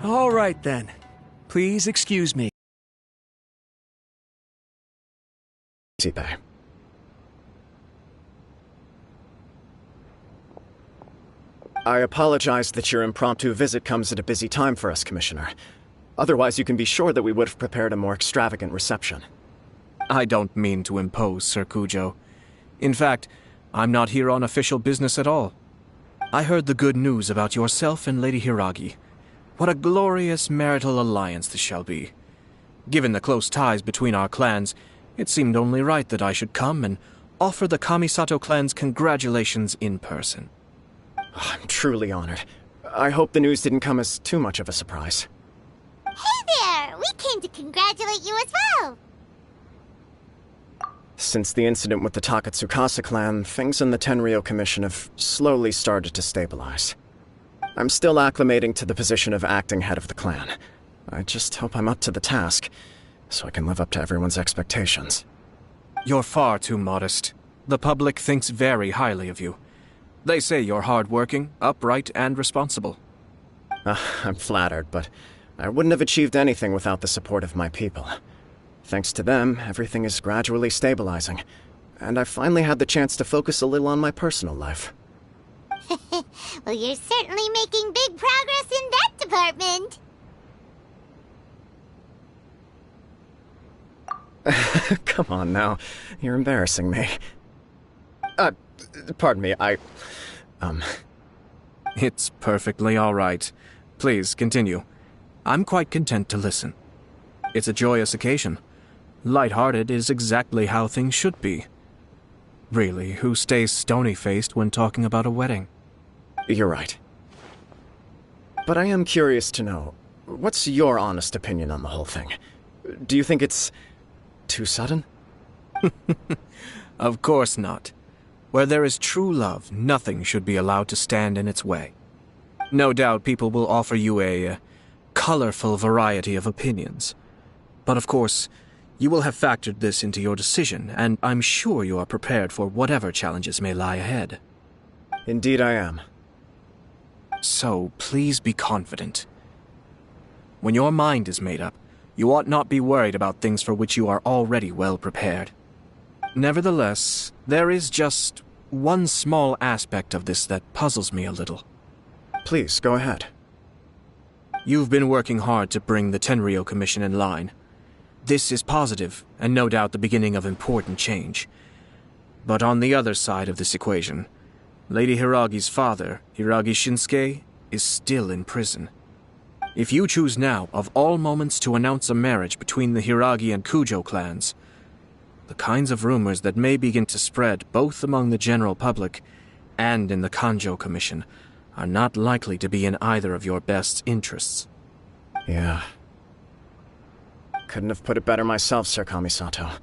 All right, then. Please excuse me. Aytao. I apologize that your impromptu visit comes at a busy time for us, Commissioner. Otherwise, you can be sure that we would have prepared a more extravagant reception. I don't mean to impose, Sir Kujo. In fact, I'm not here on official business at all. I heard the good news about yourself and Lady Hiragi. What a glorious marital alliance this shall be. Given the close ties between our clans, it seemed only right that I should come and offer the Kamisato clan's congratulations in person. I'm truly honored. I hope the news didn't come as too much of a surprise. Hey there! We came to congratulate you as well! Since the incident with the Takatsukasa clan, things in the Tenryou Commission have slowly started to stabilize. I'm still acclimating to the position of acting head of the clan. I just hope I'm up to the task, so I can live up to everyone's expectations. You're far too modest. The public thinks very highly of you. They say you're hardworking, upright, and responsible. I'm flattered, but I wouldn't have achieved anything without the support of my people. Thanks to them, everything is gradually stabilizing, and I finally had the chance to focus a little on my personal life. Well, you're certainly making big progress in that department. Come on now, you're embarrassing me. Pardon me, It's perfectly all right. Please, continue. I'm quite content to listen. It's a joyous occasion. Light-hearted is exactly how things should be. Really, who stays stony-faced when talking about a wedding? You're right. But I am curious to know, what's your honest opinion on the whole thing? Do you think it's too sudden? Of course not. Where there is true love, nothing should be allowed to stand in its way. No doubt people will offer you a colorful variety of opinions. But of course, you will have factored this into your decision, and I'm sure you are prepared for whatever challenges may lie ahead. Indeed I am. So, please be confident. When your mind is made up, you ought not be worried about things for which you are already well prepared. Nevertheless, there is just one small aspect of this that puzzles me a little. Please, go ahead. You've been working hard to bring the Tenryou Commission in line. This is positive, and no doubt the beginning of important change. But on the other side of this equation, Lady Hiragi's father, Hiragi Shinsuke, is still in prison. If you choose now, of all moments, to announce a marriage between the Hiragi and Kujo clans, the kinds of rumors that may begin to spread both among the general public and in the Kanjo Commission are not likely to be in either of your best interests. Yeah. Couldn't have put it better myself, Sir Kamisato.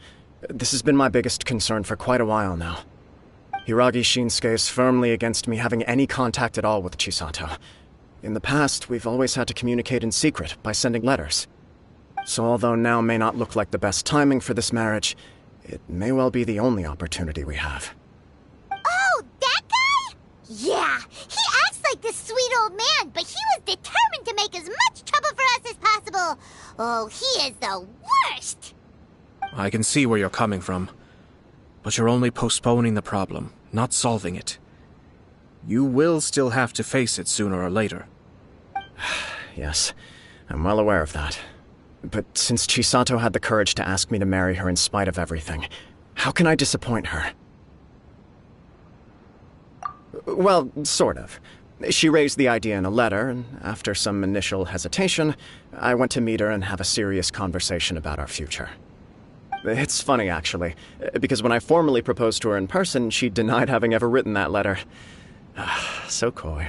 This has been my biggest concern for quite a while now. Hiragi Shinsuke is firmly against me having any contact at all with Chisato. In the past, we've always had to communicate in secret by sending letters. So although now may not look like the best timing for this marriage, it may well be the only opportunity we have. Oh, that guy? Yeah, he acts like this sweet old man, but he was determined to make as much trouble for us as possible. Oh, he is the worst! I can see where you're coming from, but you're only postponing the problem, not solving it. You will still have to face it sooner or later. Yes, I'm well aware of that. But since Chisato had the courage to ask me to marry her in spite of everything, how can I disappoint her? Well, sort of. She raised the idea in a letter, and after some initial hesitation, I went to meet her and have a serious conversation about our future. It's funny, actually, because when I formally proposed to her in person, she denied having ever written that letter. So coy.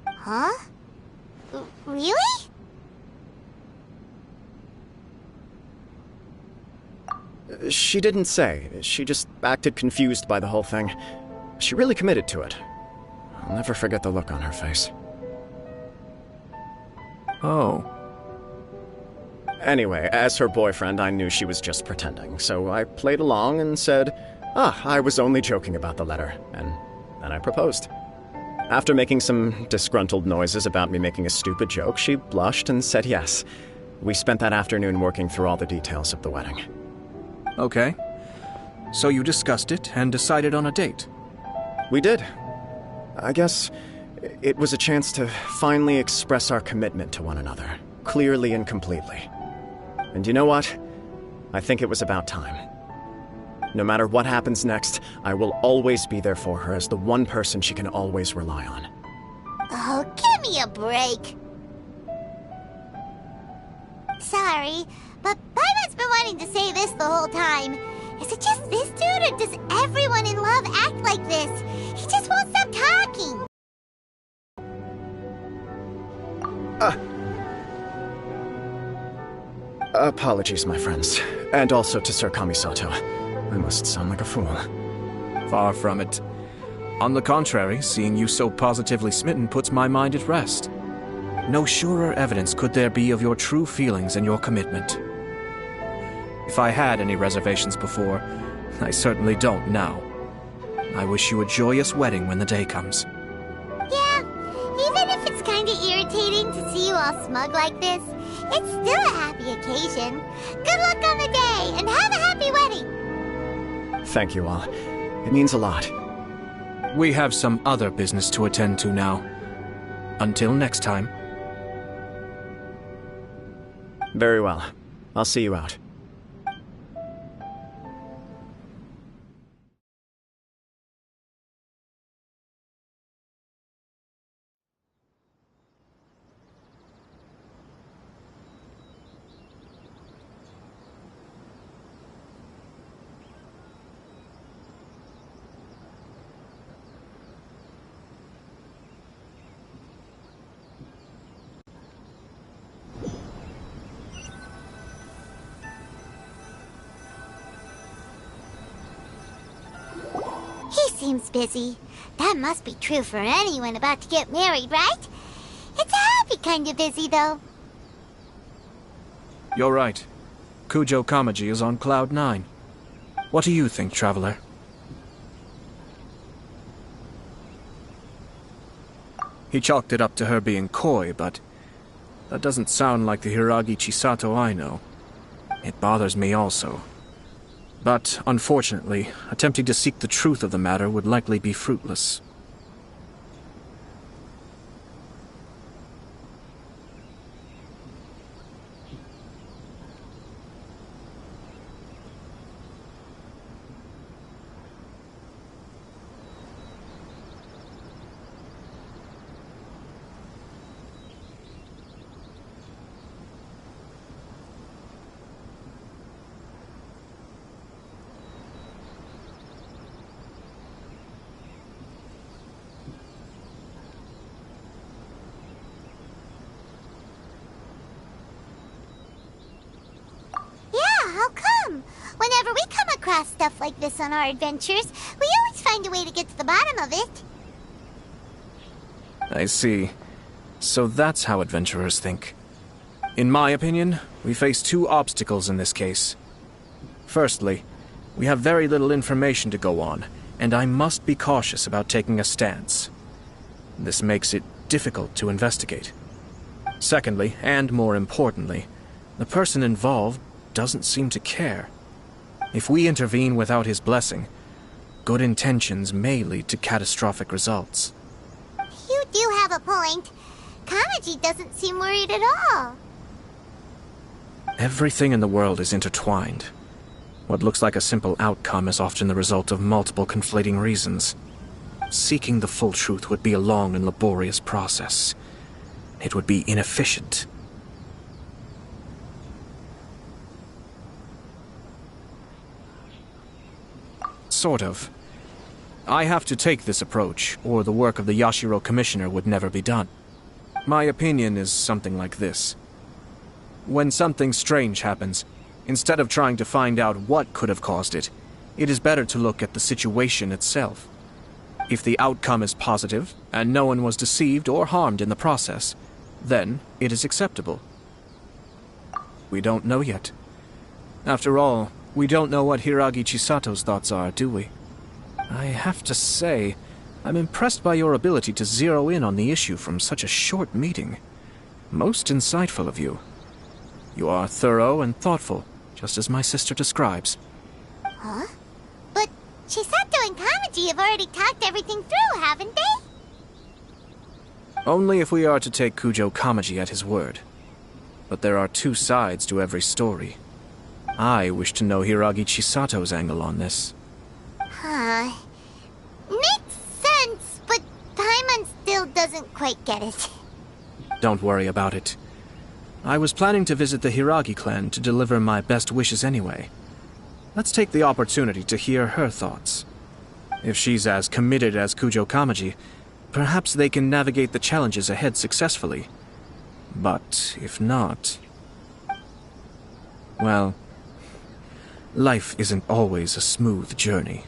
Huh? Really? She didn't say. She just acted confused by the whole thing. She really committed to it. I'll never forget the look on her face. Oh. Anyway, as her boyfriend, I knew she was just pretending, so I played along and said, I was only joking about the letter, and then I proposed. After making some disgruntled noises about me making a stupid joke, she blushed and said yes. We spent that afternoon working through all the details of the wedding. Okay. So you discussed it and decided on a date? We did. I guess it was a chance to finally express our commitment to one another, clearly and completely. And you know what? I think it was about time. No matter what happens next, I will always be there for her as the one person she can always rely on. Oh, give me a break. Sorry, but Paimon's been wanting to say this the whole time. Is it just this dude, or does everyone in love act like this? He just won't stop talking. Apologies, my friends. And also to Sir Kamisato. I must sound like a fool. Far from it. On the contrary, seeing you so positively smitten puts my mind at rest. No surer evidence could there be of your true feelings and your commitment. If I had any reservations before, I certainly don't now. I wish you a joyous wedding when the day comes. Yeah, even if it's kinda irritating to see you all smug like this, it's still a happy occasion. Good luck on the day, and have a happy wedding! Thank you all. It means a lot. We have some other business to attend to now. Until next time. Very well. I'll see you out. He seems busy. That must be true for anyone about to get married, right? It's a happy kind of busy, though. You're right. Kujo Kamaji is on Cloud 9. What do you think, Traveler? He chalked it up to her being coy, but that doesn't sound like the Hiragi Chisato I know. It bothers me also. But, unfortunately, attempting to seek the truth of the matter would likely be fruitless. Whenever we come across stuff like this on our adventures, we always find a way to get to the bottom of it. I see. So that's how adventurers think. In my opinion, we face two obstacles in this case. Firstly, we have very little information to go on, and I must be cautious about taking a stance. This makes it difficult to investigate. Secondly, and more importantly, the person involved doesn't seem to care. If we intervene without his blessing, good intentions may lead to catastrophic results. You do have a point. Kamaji doesn't seem worried at all. Everything in the world is intertwined. What looks like a simple outcome is often the result of multiple conflating reasons. Seeking the full truth would be a long and laborious process. It would be inefficient. Sort of. I have to take this approach, or the work of the Yashiro Commissioner would never be done. My opinion is something like this. When something strange happens, instead of trying to find out what could have caused it, it is better to look at the situation itself. If the outcome is positive, and no one was deceived or harmed in the process, then it is acceptable. We don't know yet. After all, we don't know what Hiragi Chisato's thoughts are, do we? I have to say, I'm impressed by your ability to zero in on the issue from such a short meeting. Most insightful of you. You are thorough and thoughtful, just as my sister describes. Huh? But Chisato and Kamaji have already talked everything through, haven't they? Only if we are to take Kujo Kamaji at his word. But there are two sides to every story. I wish to know Hiragi Chisato's angle on this. Huh. Makes sense, but Paimon still doesn't quite get it. Don't worry about it. I was planning to visit the Hiragi clan to deliver my best wishes anyway. Let's take the opportunity to hear her thoughts. If she's as committed as Kujo Kamaji, perhaps they can navigate the challenges ahead successfully. But if not... well, life isn't always a smooth journey.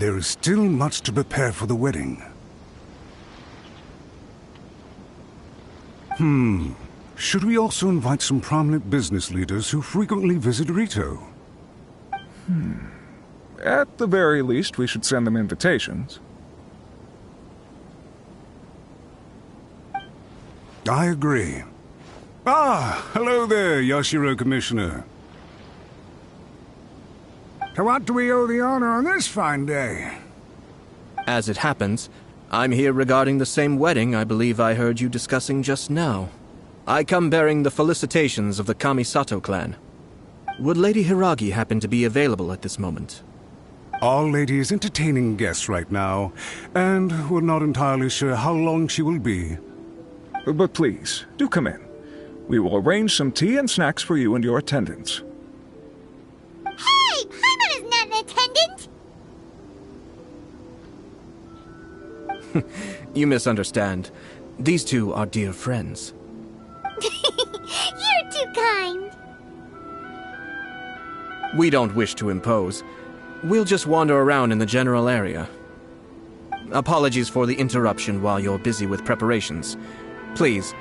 There is still much to prepare for the wedding. Should we also invite some prominent business leaders who frequently visit Rito? At the very least, we should send them invitations. I agree. Ah, hello there, Yashiro Commissioner. To what do we owe the honor on this fine day? As it happens, I'm here regarding the same wedding I believe I heard you discussing just now. I come bearing the felicitations of the Kamisato clan. Would Lady Hiragi happen to be available at this moment? Our lady is entertaining guests right now, and we're not entirely sure how long she will be. But please, do come in. We will arrange some tea and snacks for you and your attendants. Hey! Paimon is not an attendant! You misunderstand. These two are dear friends. You're too kind. We don't wish to impose. We'll just wander around in the general area. Apologies for the interruption while you're busy with preparations. Please,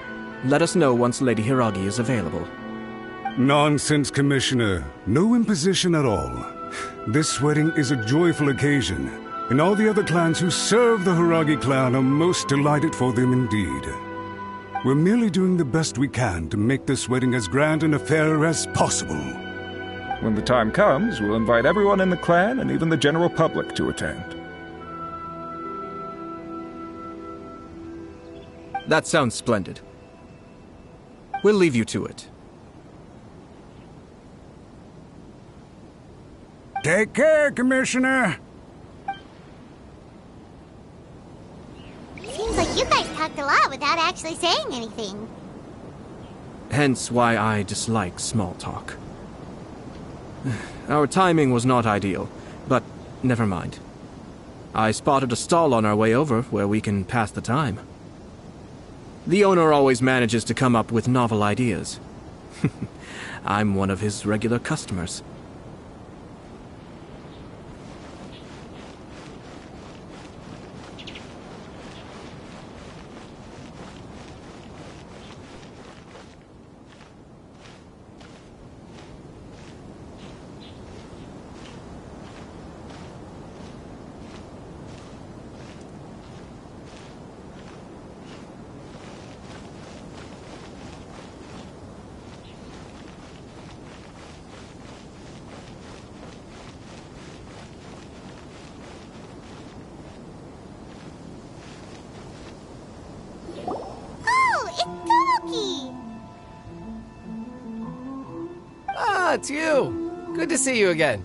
let us know once Lady Hiragi is available. Nonsense, Commissioner. No imposition at all. This wedding is a joyful occasion, and all the other clans who serve the Hiragi clan are most delighted for them indeed. We're merely doing the best we can to make this wedding as grand an affair as possible. When the time comes, we'll invite everyone in the clan and even the general public to attend. That sounds splendid. We'll leave you to it. Take care, Commissioner. Seems like you guys talked a lot without actually saying anything. Hence why I dislike small talk. Our timing was not ideal, but never mind. I spotted a stall on our way over where we can pass the time. The owner always manages to come up with novel ideas. I'm one of his regular customers. Ah, it's you! Good to see you again.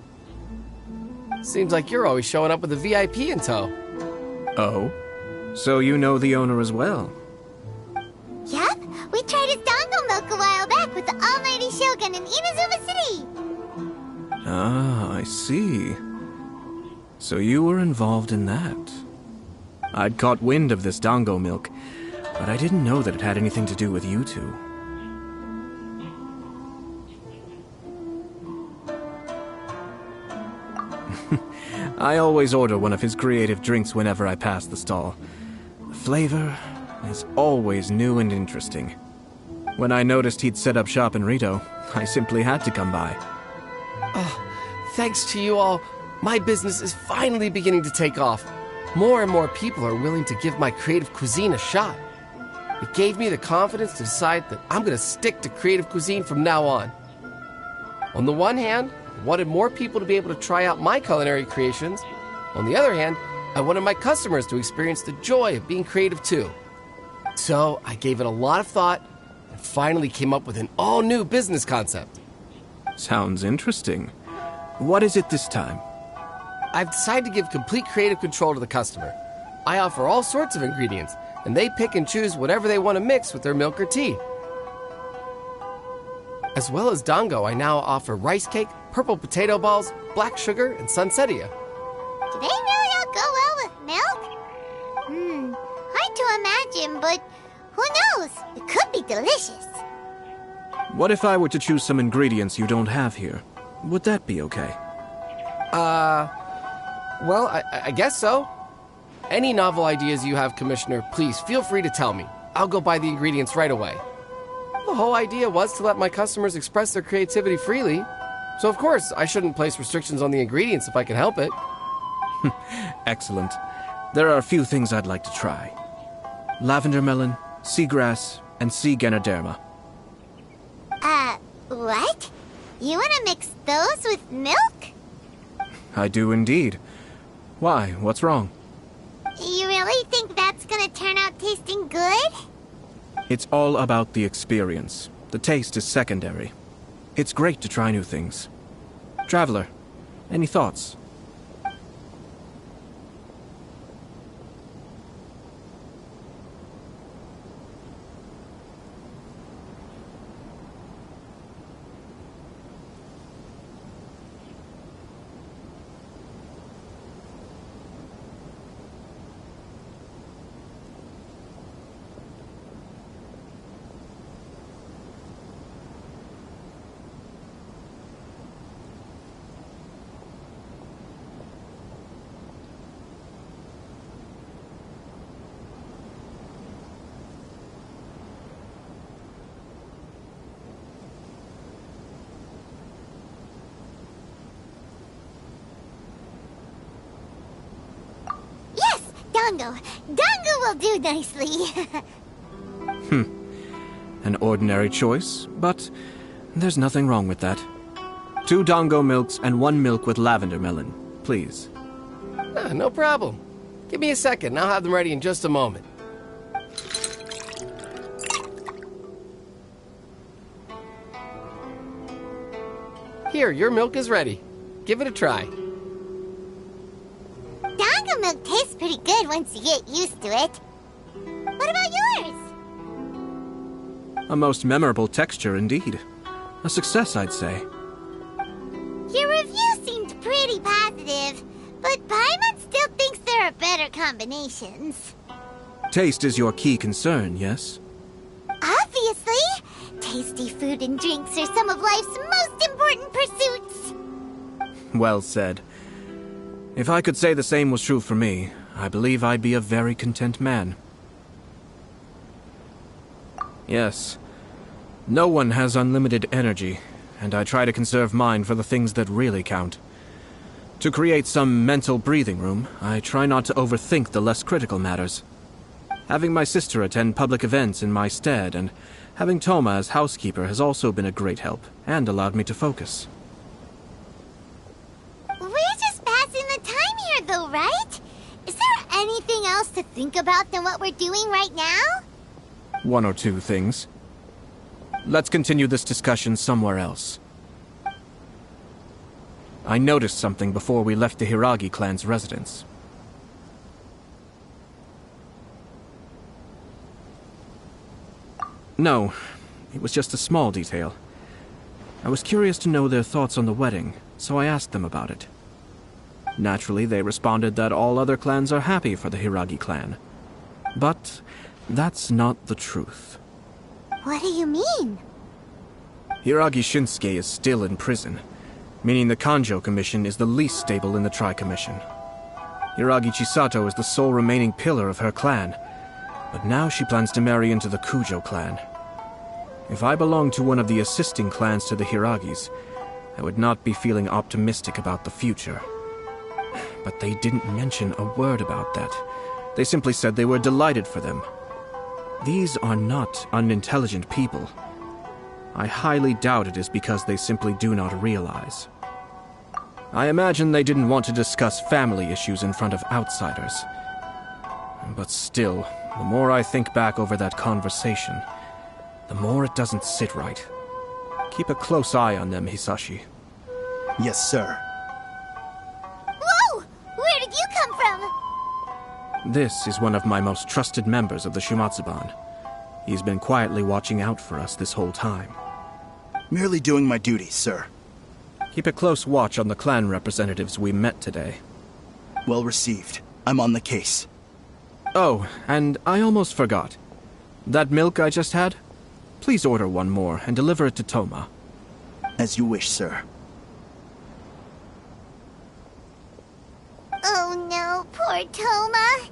Seems like you're always showing up with a VIP in tow. Oh? So you know the owner as well? Yup, we tried his dango milk a while back with the almighty Shogun in Inazuma City. Ah, I see. So you were involved in that. I'd caught wind of this dango milk, but I didn't know that it had anything to do with you two. I always order one of his creative drinks whenever I pass the stall. The flavor is always new and interesting. When I noticed he'd set up shop in Rito, I simply had to come by. Oh, thanks to you all, my business is finally beginning to take off. More and more people are willing to give my creative cuisine a shot. It gave me the confidence to decide that I'm going to stick to creative cuisine from now on. On the one hand, I wanted more people to be able to try out my culinary creations. On the other hand, I wanted my customers to experience the joy of being creative too. So I gave it a lot of thought and finally came up with an all-new business concept. Sounds interesting. What is it this time? I've decided to give complete creative control to the customer. I offer all sorts of ingredients, and they pick and choose whatever they want to mix with their milk or tea. As well as dango, I now offer rice cake, purple potato balls, black sugar, and sunsettia. Do they really all go well with milk? Hard to imagine, but who knows? It could be delicious. What if I were to choose some ingredients you don't have here? Would that be okay? Well, I guess so. Any novel ideas you have, Commissioner, please feel free to tell me. I'll go buy the ingredients right away. The whole idea was to let my customers express their creativity freely. So of course, I shouldn't place restrictions on the ingredients if I can help it. Excellent. There are a few things I'd like to try. Lavender melon, seagrass, and sea Ganoderma. What? You want to mix those with milk? I do indeed. Why? What's wrong? You really think that's gonna turn out tasting good? It's all about the experience. The taste is secondary. It's great to try new things. Traveler, any thoughts? Dango. Dango will do nicely. An ordinary choice, but there's nothing wrong with that. 2 Dango milks and 1 milk with lavender melon, please. No problem. Give me a second, I'll have them ready in just a moment. Here, your milk is ready. Give it a try. Dango milk tastes pretty good once you get used to it. What about yours? A most memorable texture indeed. A success, I'd say. Your review seemed pretty positive, but Paimon still thinks there are better combinations. Taste is your key concern, yes? Obviously! Tasty food and drinks are some of life's most important pursuits. Well said. If I could say the same was true for me, I believe I'd be a very content man. Yes. No one has unlimited energy, and I try to conserve mine for the things that really count. To create some mental breathing room, I try not to overthink the less critical matters. Having my sister attend public events in my stead, and having Toma as housekeeper has also been a great help, and allowed me to focus. We're just passing the time here, though, right? Is there anything else to think about than what we're doing right now? 1 or 2 things. Let's continue this discussion somewhere else. I noticed something before we left the Hiragi clan's residence. No, it was just a small detail. I was curious to know their thoughts on the wedding, so I asked them about it. Naturally, they responded that all other clans are happy for the Hiragi clan. But that's not the truth. What do you mean? Hiragi Shinsuke is still in prison, meaning the Kanjo Commission is the least stable in the Tri-Commission. Hiragi Chisato is the sole remaining pillar of her clan, but now she plans to marry into the Kujo clan. If I belonged to one of the assisting clans to the Hiragis, I would not be feeling optimistic about the future. But they didn't mention a word about that. They simply said they were delighted for them. These are not unintelligent people. I highly doubt it is because they simply do not realize. I imagine they didn't want to discuss family issues in front of outsiders. But still, the more I think back over that conversation, the more it doesn't sit right. Keep a close eye on them, Hisashi. Yes, sir. Whoa! Where did you come from? This is one of my most trusted members of the Shumatsuban. He's been quietly watching out for us this whole time. Merely doing my duty, sir. Keep a close watch on the clan representatives we met today. Well received. I'm on the case. Oh, and I almost forgot. That milk I just had? Please order one more and deliver it to Toma. As you wish, sir. Toma.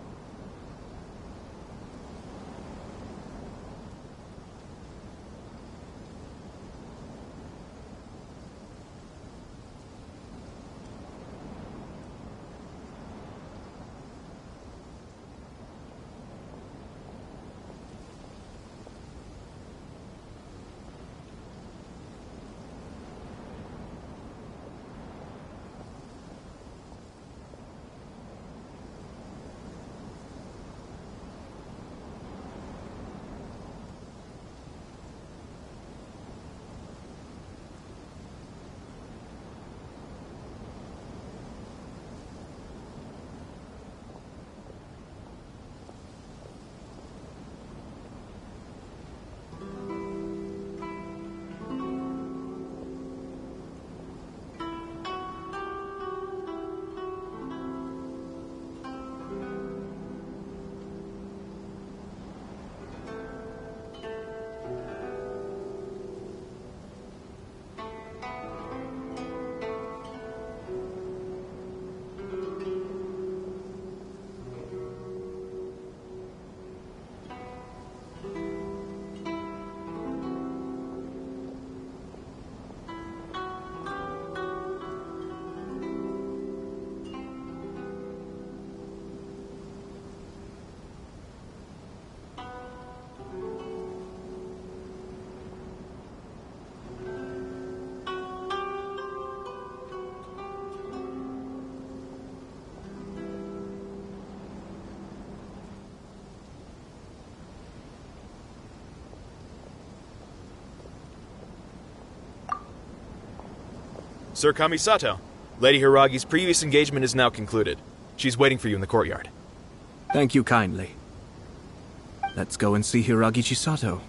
Sir Kamisato, Lady Hiragi's previous engagement is now concluded. She's waiting for you in the courtyard. Thank you kindly. Let's go and see Hiragi Chisato.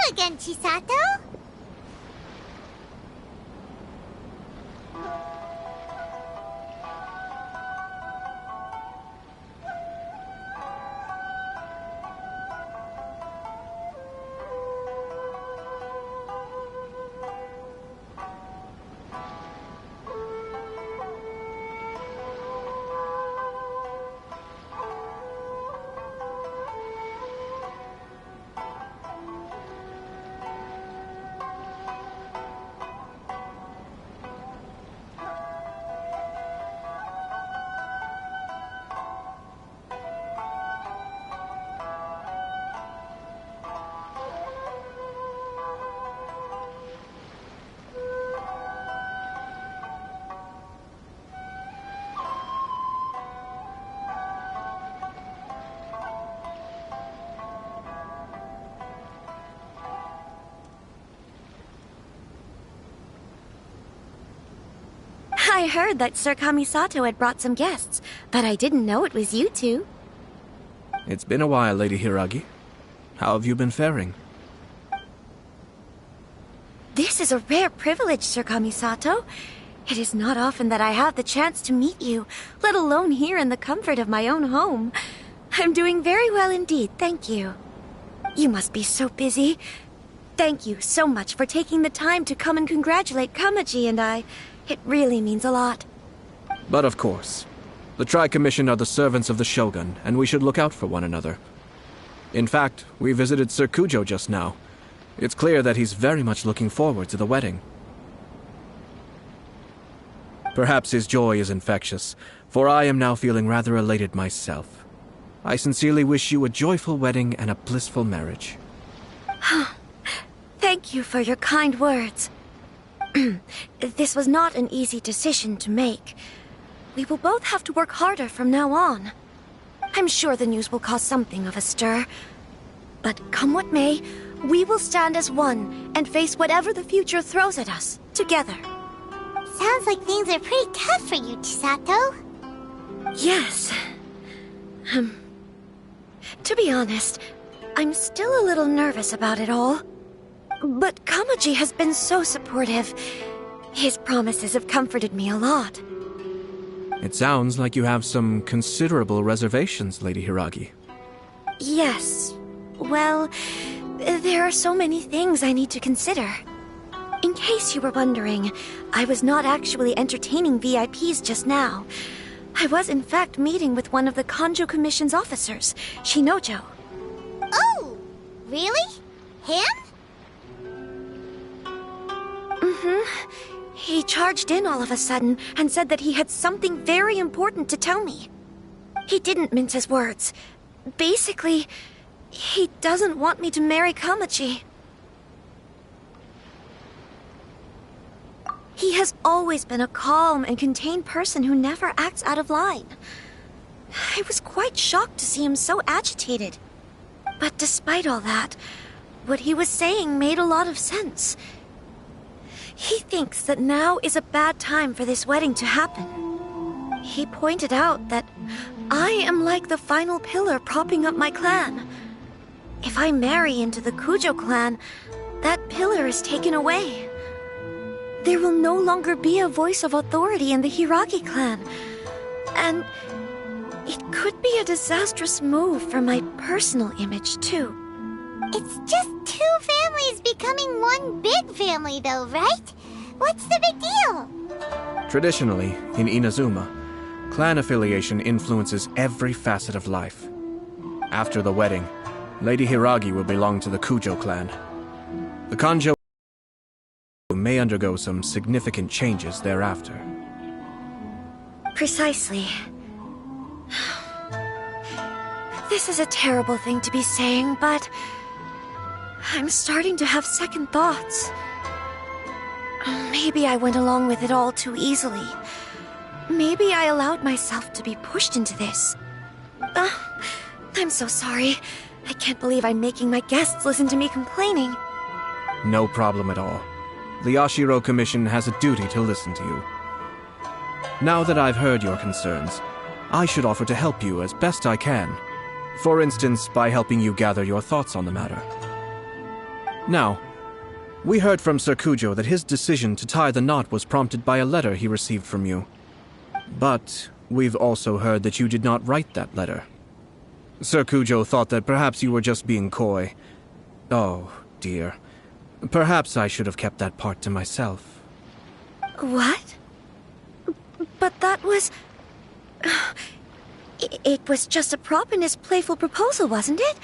Again, Chisato? I heard that Sir Kamisato had brought some guests, but I didn't know it was you two. It's been a while, Lady Hiragi. How have you been faring? This is a rare privilege, Sir Kamisato. It is not often that I have the chance to meet you, let alone here in the comfort of my own home. I'm doing very well indeed, thank you. You must be so busy. Thank you so much for taking the time to come and congratulate Kamaji and I. It really means a lot. But of course. The Tri-Commission are the servants of the Shogun, and we should look out for one another. In fact, we visited Sir Kujo just now. It's clear that he's very much looking forward to the wedding. Perhaps his joy is infectious, for I am now feeling rather elated myself. I sincerely wish you a joyful wedding and a blissful marriage. Thank you for your kind words. This was not an easy decision to make. we will both have to work harder from now on. I'm sure the news will cause something of a stir. But come what may, we will stand as one and face whatever the future throws at us, together. Sounds like things are pretty tough for you, Chisato. Yes. To be honest, I'm still a little nervous about it all. But Kamaji has been so supportive. His promises have comforted me a lot. It sounds like you have some considerable reservations, Lady Hiragi. Yes. Well, there are so many things I need to consider. In case you were wondering, I was not actually entertaining VIPs just now. I was in fact meeting with one of the Kanjo Commission's officers, Shinojo. Oh! Really? Him? He charged in all of a sudden and said that he had something very important to tell me. He didn't mince his words. Basically, he doesn't want me to marry Kamaji. He has always been a calm and contained person who never acts out of line. I was quite shocked to see him so agitated. But despite all that, what he was saying made a lot of sense. He thinks that now is a bad time for this wedding to happen. He pointed out that I am like the final pillar propping up my clan. If I marry into the Kujo clan, that pillar is taken away. There will no longer be a voice of authority in the Hiragi clan. And it could be a disastrous move for my personal image, too. It's just two families becoming one big family, though, right? What's the big deal? Traditionally, in Inazuma, clan affiliation influences every facet of life. After the wedding, Lady Hiragi will belong to the Kujo clan. The Kanjo may undergo some significant changes thereafter. Precisely. This is a terrible thing to be saying, but I'm starting to have second thoughts. Maybe I went along with it all too easily. Maybe I allowed myself to be pushed into this. I'm so sorry. I can't believe I'm making my guests listen to me complaining. No problem at all. The Yashiro Commission has a duty to listen to you. Now that I've heard your concerns, I should offer to help you as best I can. For instance, by helping you gather your thoughts on the matter. Now, we heard from Sir Kujo that his decision to tie the knot was prompted by a letter he received from you. But we've also heard that you did not write that letter. Sir Kujo thought that perhaps you were just being coy. Oh, dear. Perhaps I should have kept that part to myself. What? But that was... It was just a prop in his playful proposal, wasn't it?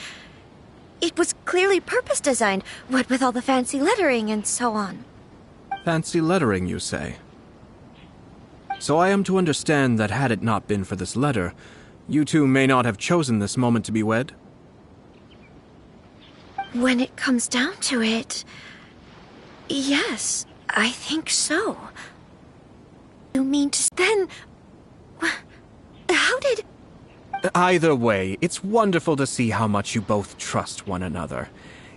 It was clearly purpose-designed, what with all the fancy lettering and so on. Fancy lettering, you say? So I am to understand that had it not been for this letter, you two may not have chosen this moment to be wed? When it comes down to it... yes, I think so. You mean to... Then... how did... Either way, it's wonderful to see how much you both trust one another.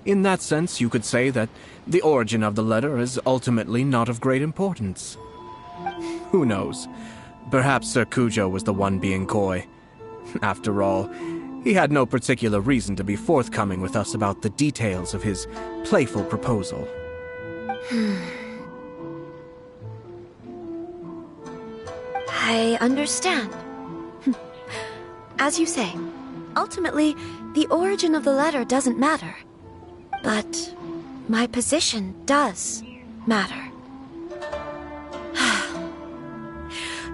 In that sense, you could say that the origin of the letter is ultimately not of great importance. Who knows? Perhaps Sir Kujo was the one being coy. After all, he had no particular reason to be forthcoming with us about the details of his playful proposal. I understand. As you say, ultimately, the origin of the letter doesn't matter. But my position does matter.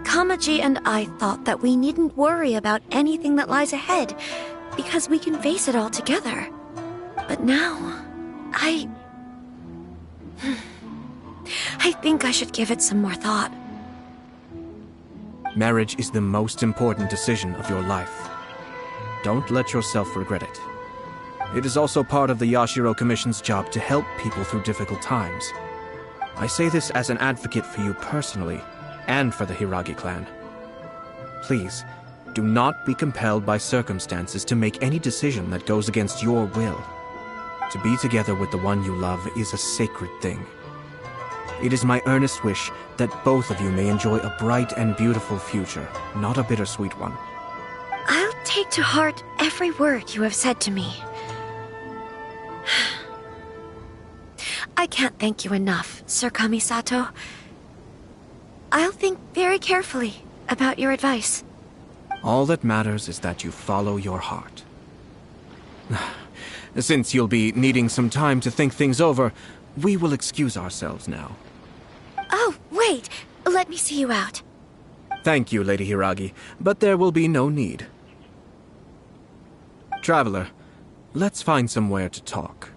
Kamaji and I thought that we needn't worry about anything that lies ahead, because we can face it all together. But now, I think I should give it some more thought. Marriage is the most important decision of your life. Don't let yourself regret it. It is also part of the Yashiro Commission's job to help people through difficult times. I say this as an advocate for you personally, and for the Hiragi clan. Please, do not be compelled by circumstances to make any decision that goes against your will. To be together with the one you love is a sacred thing. It is my earnest wish that both of you may enjoy a bright and beautiful future, not a bittersweet one. I'll take to heart every word you have said to me. I can't thank you enough, Sir Kamisato. I'll think very carefully about your advice. All that matters is that you follow your heart. Since you'll be needing some time to think things over, we will excuse ourselves now. Oh, wait! Let me see you out. Thank you, Lady Hiragi, but there will be no need. Traveler, let's find somewhere to talk.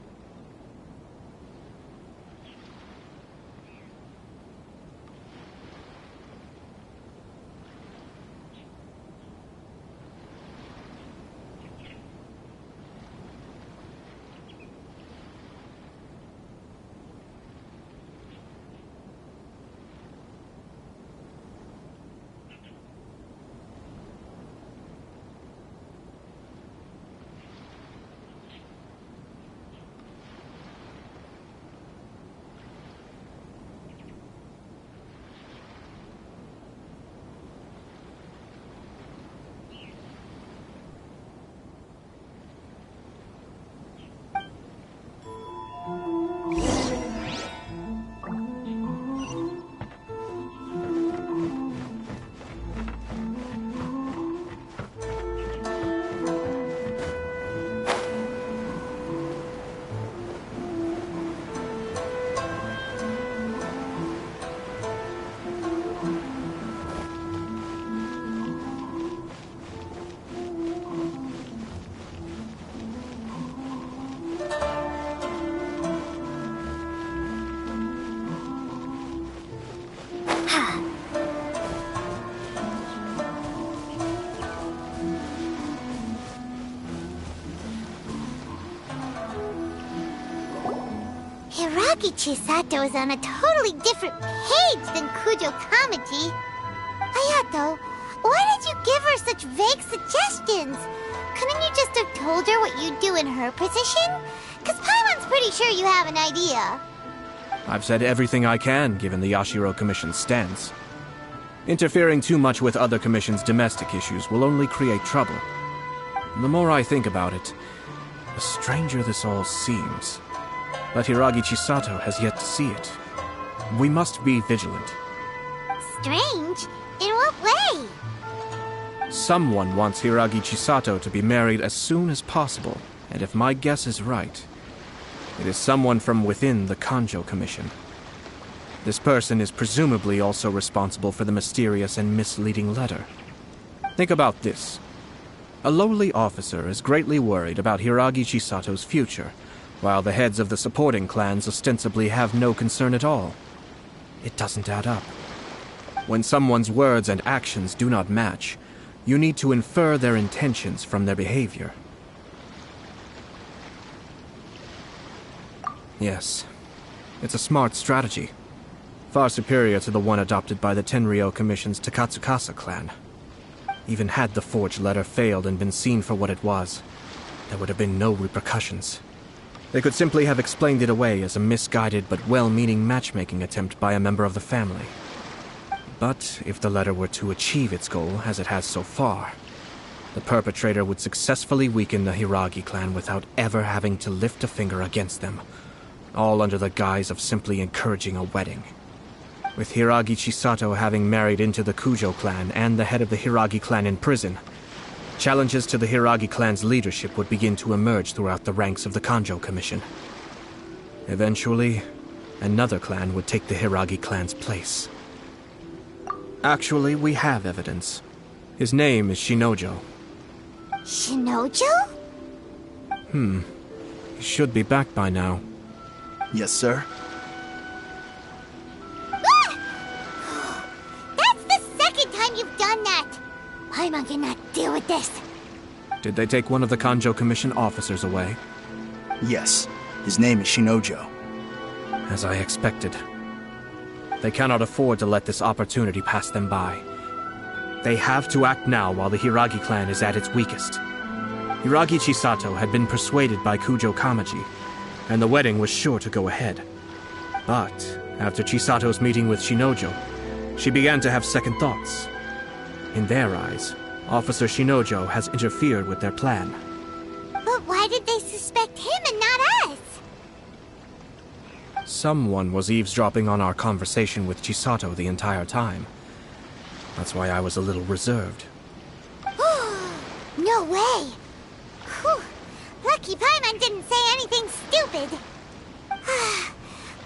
Hiragi Chisato is on a totally different page than Kujo Kamaji. Aytao, why did you give her such vague suggestions? Couldn't you just have told her what you'd do in her position? Because Paimon's pretty sure you have an idea. I've said everything I can, given the Yashiro Commission's stance. Interfering too much with other commissions' domestic issues will only create trouble. The more I think about it, the stranger this all seems. But Hiragi Chisato has yet to see it. We must be vigilant. Strange? In what way? Someone wants Hiragi Chisato to be married as soon as possible, and if my guess is right, it is someone from within the Kanjo Commission. This person is presumably also responsible for the mysterious and misleading letter. Think about this. A lowly officer is greatly worried about Hiragi Chisato's future, while the heads of the supporting clans ostensibly have no concern at all. It doesn't add up. When someone's words and actions do not match, you need to infer their intentions from their behavior. Yes, it's a smart strategy. Far superior to the one adopted by the Tenryou Commission's Takatsukasa clan. Even had the forged letter failed and been seen for what it was, there would have been no repercussions. They could simply have explained it away as a misguided but well-meaning matchmaking attempt by a member of the family. But if the letter were to achieve its goal, as it has so far, the perpetrator would successfully weaken the Hiragi clan without ever having to lift a finger against them, all under the guise of simply encouraging a wedding. With Hiragi Chisato having married into the Kujo clan and the head of the Hiragi clan in prison, challenges to the Hiragi clan's leadership would begin to emerge throughout the ranks of the Kanjo Commission. Eventually, another clan would take the Hiragi clan's place. Actually, we have evidence. His name is Shinojo. Shinojo? He should be back by now. Yes, sir. That's the second time you've done that! Paimon cannot deal with this. Did they take one of the Kanjo Commission officers away? Yes. His name is Shinojo. As I expected. They cannot afford to let this opportunity pass them by. They have to act now while the Hiragi clan is at its weakest. Hiragi Chisato had been persuaded by Kujo Kamaji, and the wedding was sure to go ahead. But after Chisato's meeting with Shinojo, she began to have second thoughts. In their eyes, Officer Shinojo has interfered with their plan. But why did they suspect him and not us? Someone was eavesdropping on our conversation with Chisato the entire time. That's why I was a little reserved. No way! Whew. Lucky Paimon didn't say anything stupid.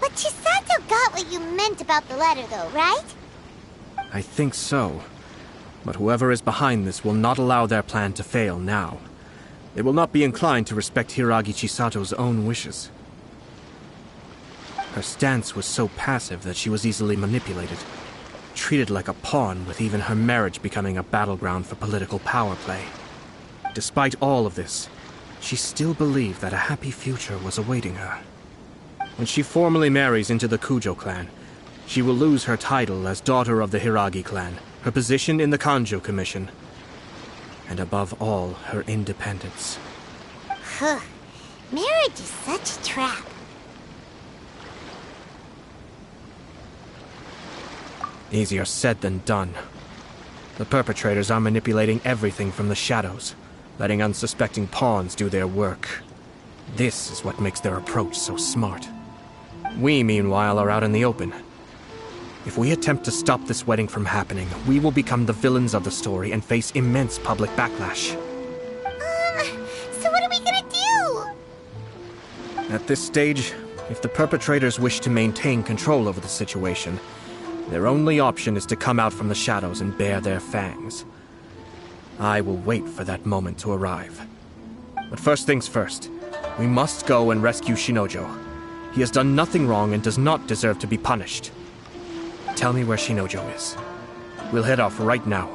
But Chisato got what you meant about the letter, though, right? I think so. But whoever is behind this will not allow their plan to fail now. They will not be inclined to respect Hiragi Chisato's own wishes. Her stance was so passive that she was easily manipulated, treated like a pawn, with even her marriage becoming a battleground for political power play. Despite all of this, she still believed that a happy future was awaiting her. When she formally marries into the Kujo clan, she will lose her title as daughter of the Hiragi clan, her position in the Kanjo Commission, and above all, her independence. Huh. Marriage is such a trap. Easier said than done. The perpetrators are manipulating everything from the shadows, letting unsuspecting pawns do their work. This is what makes their approach so smart. We, meanwhile, are out in the open. If we attempt to stop this wedding from happening, we will become the villains of the story and face immense public backlash. So what are we gonna do? At this stage, if the perpetrators wish to maintain control over the situation, their only option is to come out from the shadows and bare their fangs. I will wait for that moment to arrive. But first things first, we must go and rescue Shinojo. He has done nothing wrong and does not deserve to be punished. Tell me where Shinojo is. We'll head off right now.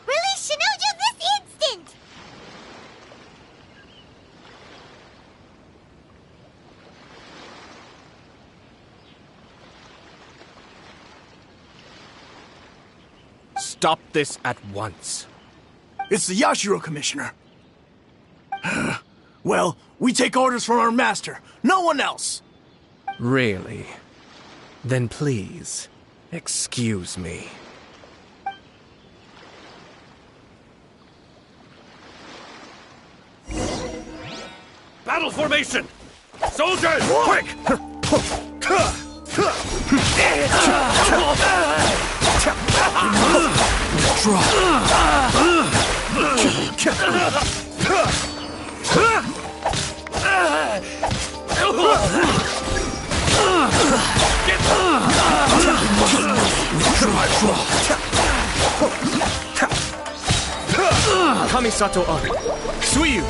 Release Shinojo this instant! Stop this at once. It's the Yashiro Commissioner. Well, we take orders from our master. No one else. Really? Then please, excuse me. Battle formation! Soldiers, quick! Kamisato up. Suiyu!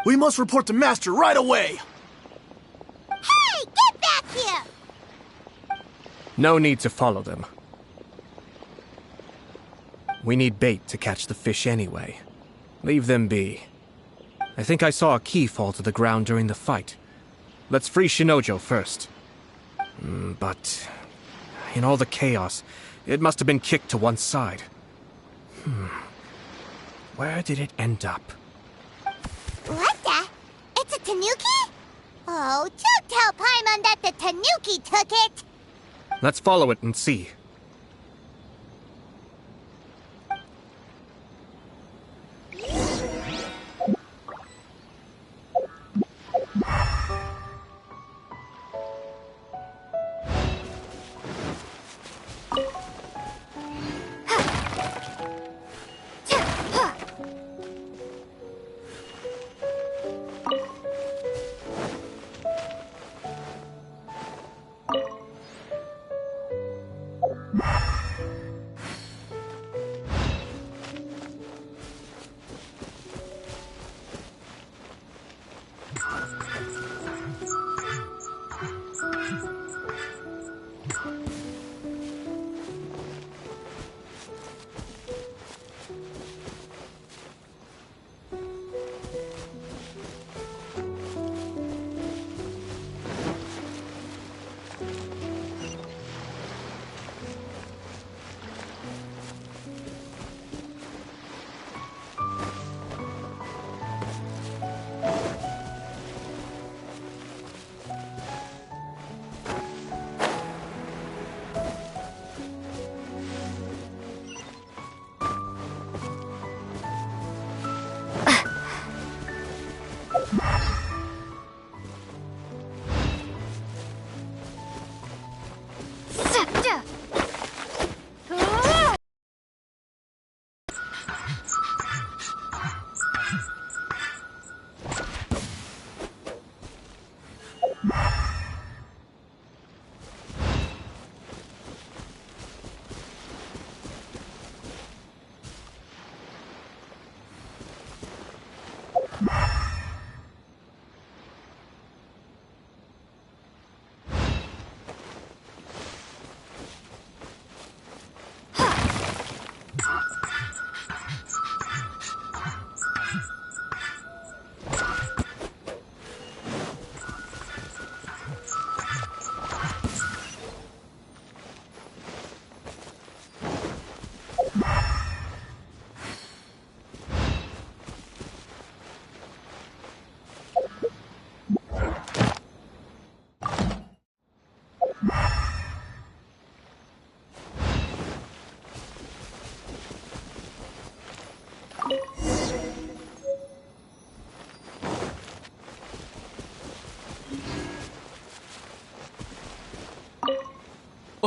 We must report to Master right away! Hey, get back here! No need to follow them. We need bait to catch the fish anyway. Leave them be. I think I saw a key fall to the ground during the fight. Let's free Shinojo first. But in all the chaos, it must have been kicked to one side. Where did it end up? What the? It's a tanuki? Oh, don't tell Paimon that the tanuki took it! Let's follow it and see.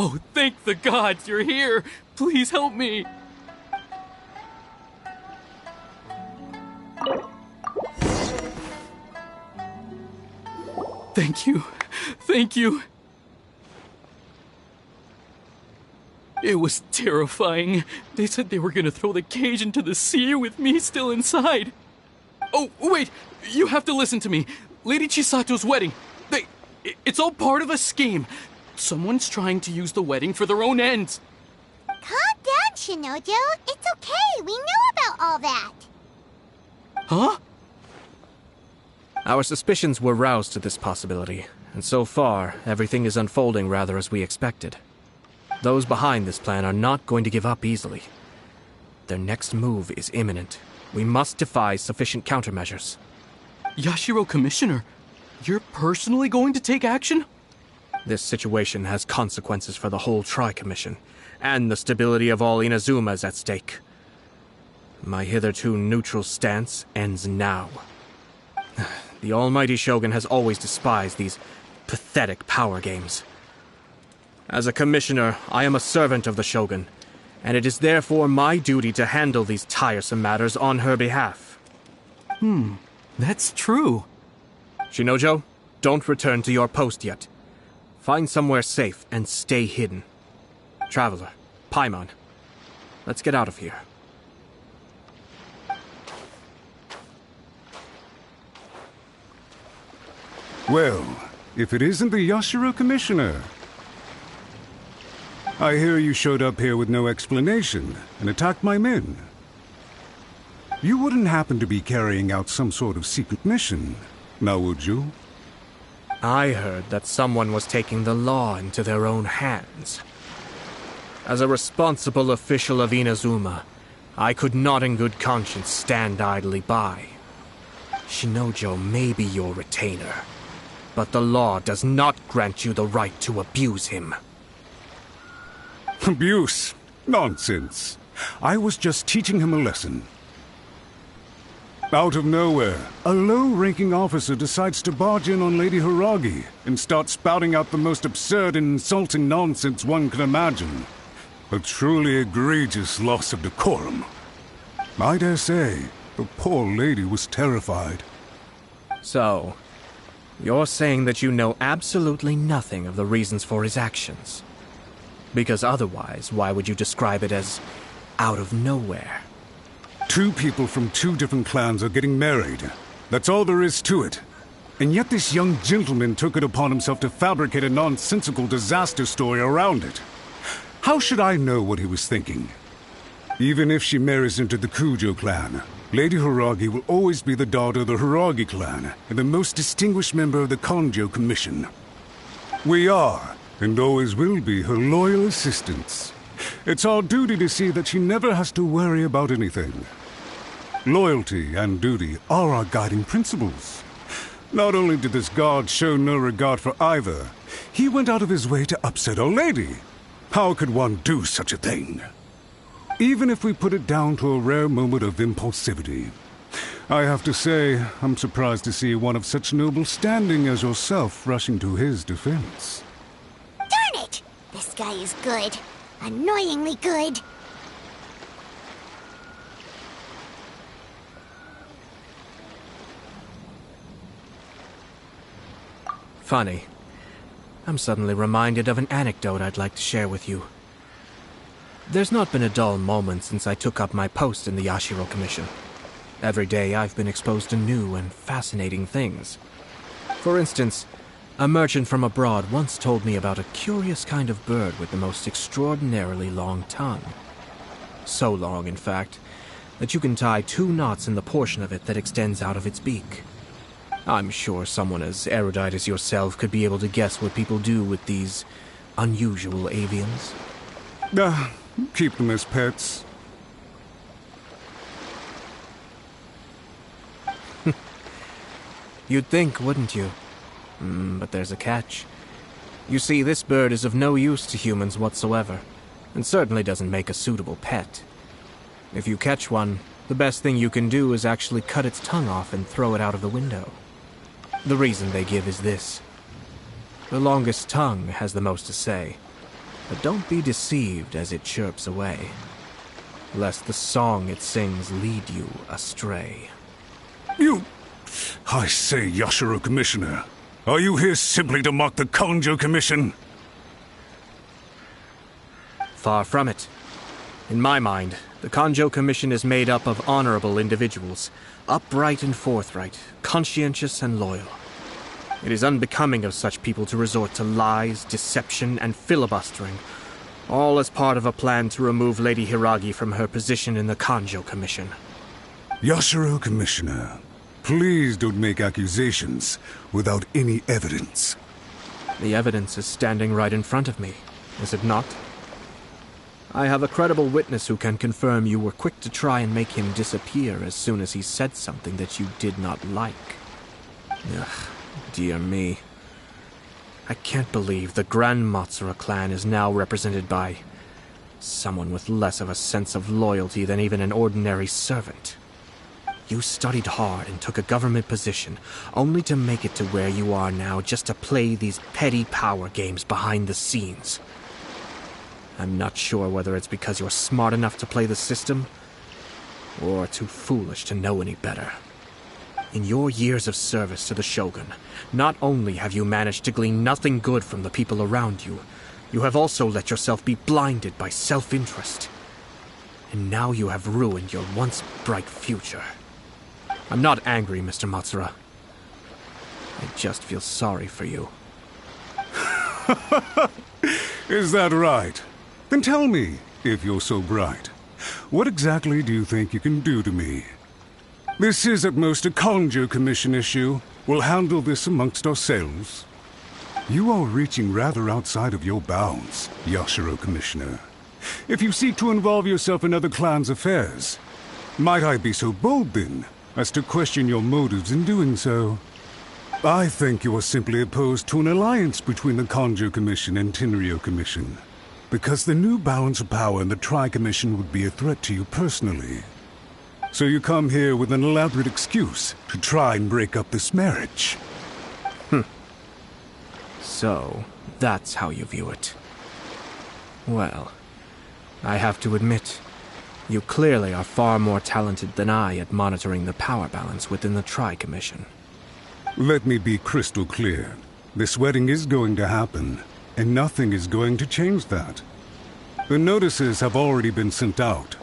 Oh, thank the gods you're here! Please help me! Thank you. Thank you. It was terrifying. They said they were gonna throw the cage into the sea with me still inside. Oh, wait! You have to listen to me. Lady Chisato's wedding. It's all part of a scheme. Someone's trying to use the wedding for their own ends. Calm down, Shinojo. It's okay. We knew about all that. Huh? Our suspicions were roused to this possibility, and so far, everything is unfolding rather as we expected. Those behind this plan are not going to give up easily. Their next move is imminent. We must devise sufficient countermeasures. Yashiro Commissioner, you're personally going to take action? This situation has consequences for the whole Tri-Commission, and the stability of all Inazuma is at stake. My hitherto neutral stance ends now. The almighty Shogun has always despised these pathetic power games. As a commissioner, I am a servant of the Shogun, and it is therefore my duty to handle these tiresome matters on her behalf. That's true. Shinojo, don't return to your post yet. Find somewhere safe and stay hidden. Traveler, Paimon, let's get out of here. Well, if it isn't the Yashiro Commissioner. I hear you showed up here with no explanation and attacked my men. You wouldn't happen to be carrying out some sort of secret mission, now would you? I heard that someone was taking the law into their own hands. As a responsible official of Inazuma, I could not in good conscience stand idly by. Shinojo may be your retainer, but the law does not grant you the right to abuse him. Abuse? Nonsense. I was just teaching him a lesson. Out of nowhere, a low-ranking officer decides to barge in on Lady Hiragi and start spouting out the most absurd and insulting nonsense one can imagine. A truly egregious loss of decorum. I dare say, the poor lady was terrified. So, you're saying that you know absolutely nothing of the reasons for his actions? Because otherwise, why would you describe it as out of nowhere? Two people from two different clans are getting married. That's all there is to it. And yet this young gentleman took it upon himself to fabricate a nonsensical disaster story around it. How should I know what he was thinking? Even if she marries into the Kujo clan, Lady Hiragi will always be the daughter of the Hiragi clan and the most distinguished member of the Kanjo Commission. We are, and always will be, her loyal assistants. It's our duty to see that she never has to worry about anything. Loyalty and duty are our guiding principles. Not only did this guard show no regard for either, he went out of his way to upset our lady. How could one do such a thing? Even if we put it down to a rare moment of impulsivity. I have to say, I'm surprised to see one of such noble standing as yourself rushing to his defense. Darn it! This guy is good. Annoyingly good. Funny. I'm suddenly reminded of an anecdote I'd like to share with you. There's not been a dull moment since I took up my post in the Yashiro Commission. Every day I've been exposed to new and fascinating things. For instance, a merchant from abroad once told me about a curious kind of bird with the most extraordinarily long tongue. So long, in fact, that you can tie 2 knots in the portion of it that extends out of its beak. I'm sure someone as erudite as yourself could be able to guess what people do with these unusual avians. Keep them as pets. You'd think, wouldn't you? But there's a catch. You see, this bird is of no use to humans whatsoever, and certainly doesn't make a suitable pet. If you catch one, the best thing you can do is actually cut its tongue off and throw it out of the window. The reason they give is this. The longest tongue has the most to say, but don't be deceived as it chirps away, lest the song it sings lead you astray. I say, Yashiro Commissioner, are you here simply to mock the Kanjo Commission? Far from it. In my mind, the Kanjo Commission is made up of honorable individuals, upright and forthright, conscientious and loyal. It is unbecoming of such people to resort to lies, deception, and filibustering, all as part of a plan to remove Lady Hiragi from her position in the Kanjo Commission. Yashiro Commissioner, please don't make accusations without any evidence. The evidence is standing right in front of me, is it not? I have a credible witness who can confirm you were quick to try and make him disappear as soon as he said something that you did not like. Ugh, dear me. I can't believe the Grand Matsura clan is now represented by someone with less of a sense of loyalty than even an ordinary servant. You studied hard and took a government position, only to make it to where you are now just to play these petty power games behind the scenes. I'm not sure whether it's because you're smart enough to play the system, or too foolish to know any better. In your years of service to the Shogun, not only have you managed to glean nothing good from the people around you, you have also let yourself be blinded by self-interest. And now you have ruined your once bright future. I'm not angry, Mr. Matsura. I just feel sorry for you. Is that right? Then tell me, if you're so bright, what exactly do you think you can do to me? This is at most a Kanjo Commission issue. We'll handle this amongst ourselves. You are reaching rather outside of your bounds, Yashiro Commissioner. If you seek to involve yourself in other clans' affairs, might I be so bold, then, as to question your motives in doing so? I think you are simply opposed to an alliance between the Kanjo Commission and Tenryo Commission, because the new balance of power in the Tri-Commission would be a threat to you personally. So you come here with an elaborate excuse to try and break up this marriage. So, that's how you view it. Well, I have to admit, you clearly are far more talented than I at monitoring the power balance within the Tri-Commission. Let me be crystal clear. This wedding is going to happen, and nothing is going to change that. The notices have already been sent out.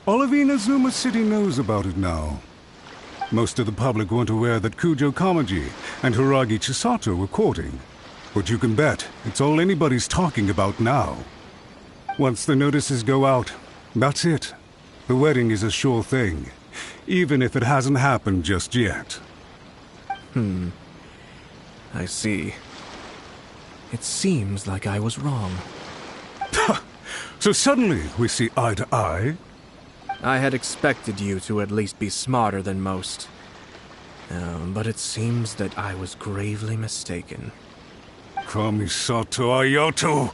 All of Inazuma City knows about it now. Most of the public weren't aware that Kujo Kamaji and Hiragi Chisato were courting. But you can bet it's all anybody's talking about now. Once the notices go out, that's it. The wedding is a sure thing, even if it hasn't happened just yet. I see. It seems like I was wrong. So suddenly we see eye to eye? I had expected you to at least be smarter than most. But it seems that I was gravely mistaken. Kamisato Aytao!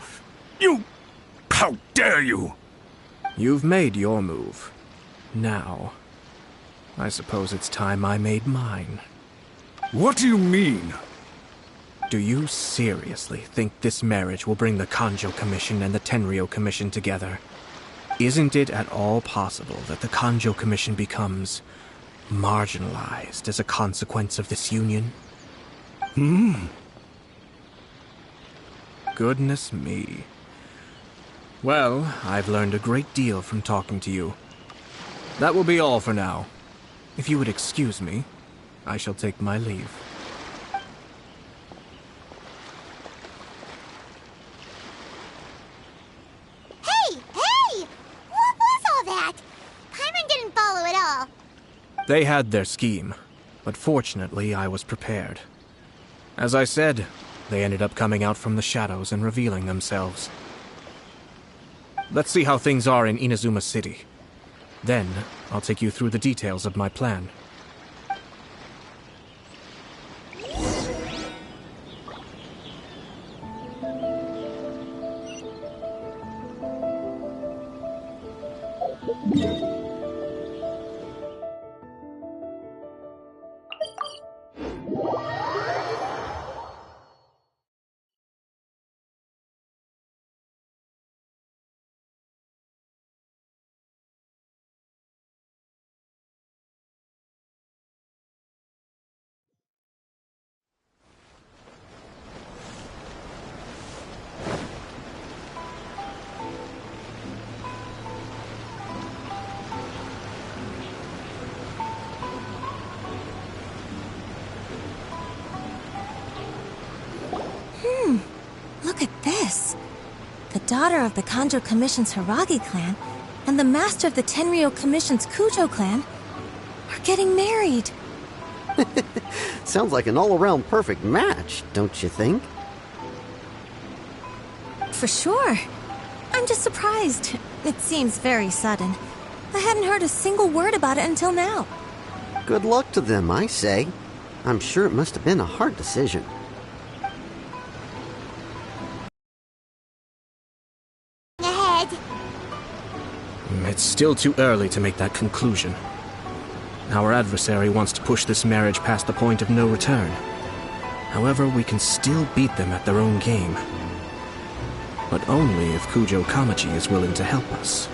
You... How dare you! You've made your move. Now, I suppose it's time I made mine. What do you mean? Do you seriously think this marriage will bring the Kanjo Commission and the Tenryo Commission together? Isn't it at all possible that the Kanjo Commission becomes marginalized as a consequence of this union? Goodness me. Well, I've learned a great deal from talking to you. That will be all for now. If you would excuse me, I shall take my leave. Hey! What was all that? Paimon didn't follow at all. They had their scheme, but fortunately I was prepared. As I said, they ended up coming out from the shadows and revealing themselves. Let's see how things are in Inazuma City. Then, I'll take you through the details of my plan. Look at this. The daughter of the Kanjo Commission's Hiragi clan and the master of the Tenryo Commission's Kujo clan are getting married. Sounds like an all-around perfect match, don't you think? For sure. I'm just surprised. It seems very sudden. I hadn't heard a single word about it until now. Good luck to them, I say. I'm sure it must have been a hard decision. It's still too early to make that conclusion. Our adversary wants to push this marriage past the point of no return. However, we can still beat them at their own game. But only if Kujo Kamaji is willing to help us.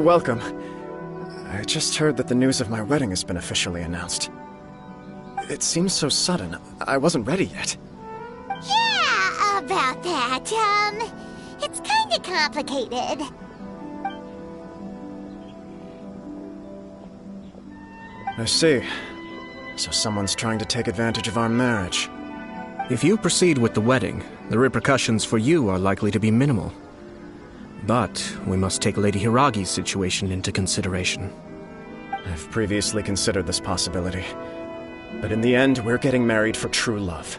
welcome. I just heard that the news of my wedding has been officially announced. It seems so sudden. I wasn't ready yet. Yeah, about that. It's kinda complicated. I see. So someone's trying to take advantage of our marriage. If you proceed with the wedding, the repercussions for you are likely to be minimal. But we must take Lady Hiragi's situation into consideration. I've previously considered this possibility. But in the end, we're getting married for true love.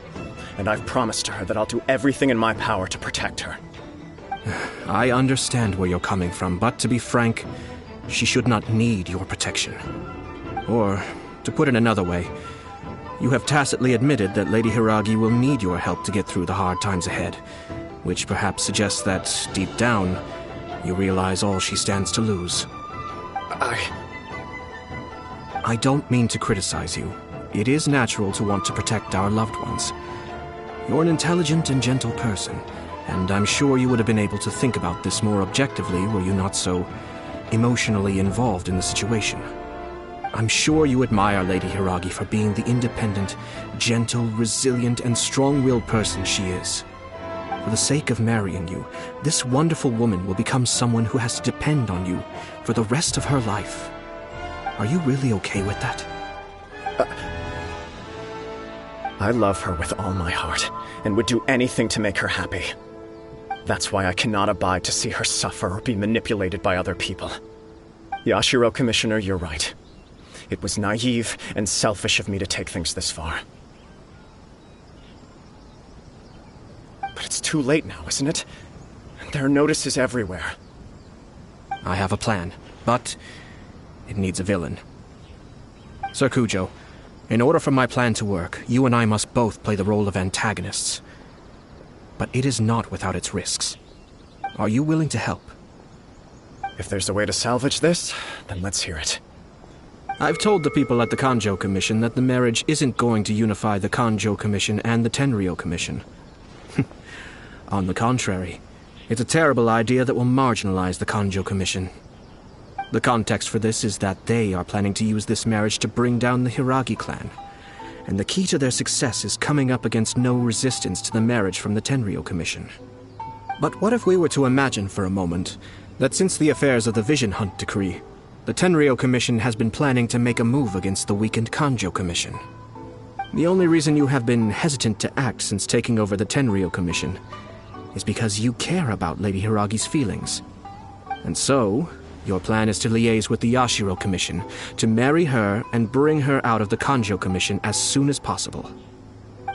And I've promised her that I'll do everything in my power to protect her. I understand where you're coming from, but to be frank, she should not need your protection. Or, to put it another way, you have tacitly admitted that Lady Hiragi will need your help to get through the hard times ahead, which perhaps suggests that, deep down, you realize all she stands to lose. I don't mean to criticize you. It is natural to want to protect our loved ones. You're an intelligent and gentle person, and I'm sure you would have been able to think about this more objectively were you not so emotionally involved in the situation. I'm sure you admire Lady Hiragi for being the independent, gentle, resilient, and strong-willed person she is. For the sake of marrying you, this wonderful woman will become someone who has to depend on you for the rest of her life. Are you really okay with that? I love her with all my heart, and would do anything to make her happy. That's why I cannot abide to see her suffer or be manipulated by other people. Yashiro, Commissioner, you're right. It was naive and selfish of me to take things this far. But it's too late now, isn't it? There are notices everywhere. I have a plan, but it needs a villain. Sir Kujo, in order for my plan to work, you and I must both play the role of antagonists. But it is not without its risks. Are you willing to help? If there's a way to salvage this, then let's hear it. I've told the people at the Kanjo Commission that the marriage isn't going to unify the Kanjo Commission and the Tenryou Commission. On the contrary, it's a terrible idea that will marginalize the Kanjo Commission. The context for this is that they are planning to use this marriage to bring down the Hiragi clan, and the key to their success is coming up against no resistance to the marriage from the Tenryou Commission. But what if we were to imagine for a moment that since the affairs of the Vision Hunt Decree, the Tenryou Commission has been planning to make a move against the weakened Kanjo Commission? The only reason you have been hesitant to act since taking over the Tenryou Commission is because you care about Lady Hiragi's feelings. And so, your plan is to liaise with the Yashiro Commission, to marry her and bring her out of the Kanjo Commission as soon as possible.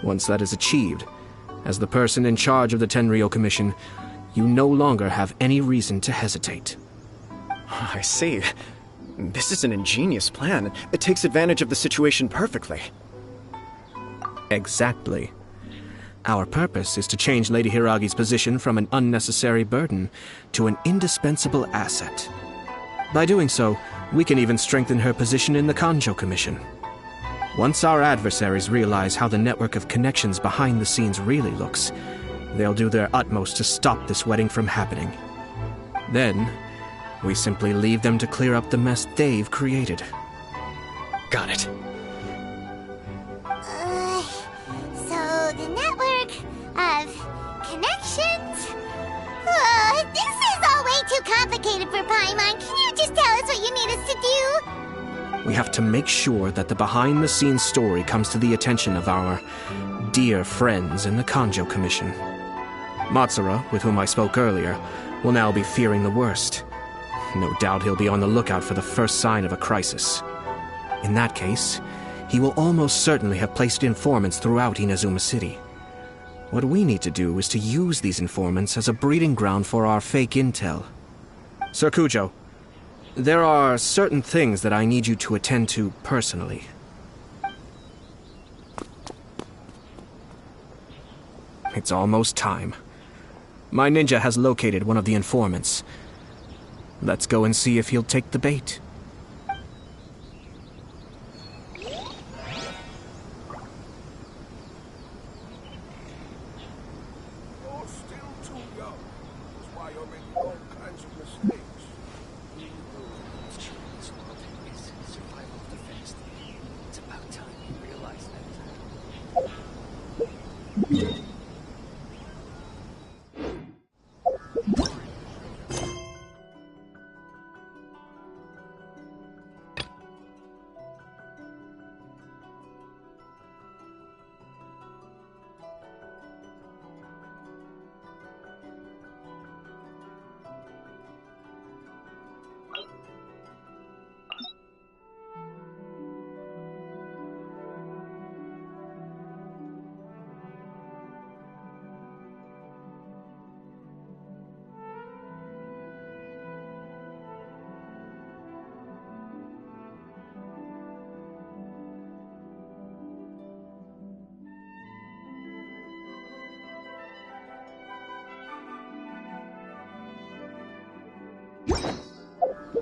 Once that is achieved, as the person in charge of the Tenryou Commission, you no longer have any reason to hesitate. I see. This is an ingenious plan. It takes advantage of the situation perfectly. Exactly. Our purpose is to change Lady Hiragi's position from an unnecessary burden to an indispensable asset. By doing so, we can even strengthen her position in the Kanjo Commission. Once our adversaries realize how the network of connections behind the scenes really looks, they'll do their utmost to stop this wedding from happening. Then, we simply leave them to clear up the mess they've created. Got it. So the network of connections? This is all way too complicated for Paimon. Can you just tell us what you need us to do? We have to make sure that the behind-the-scenes story comes to the attention of our dear friends in the Kanjo Commission. Matsura, with whom I spoke earlier, will now be fearing the worst. No doubt he'll be on the lookout for the first sign of a crisis. In that case, he will almost certainly have placed informants throughout Inazuma City. What we need to do is to use these informants as a breeding ground for our fake intel. Sir Kujo, there are certain things that I need you to attend to personally. It's almost time. My ninja has located one of the informants. Let's go and see if he'll take the bait.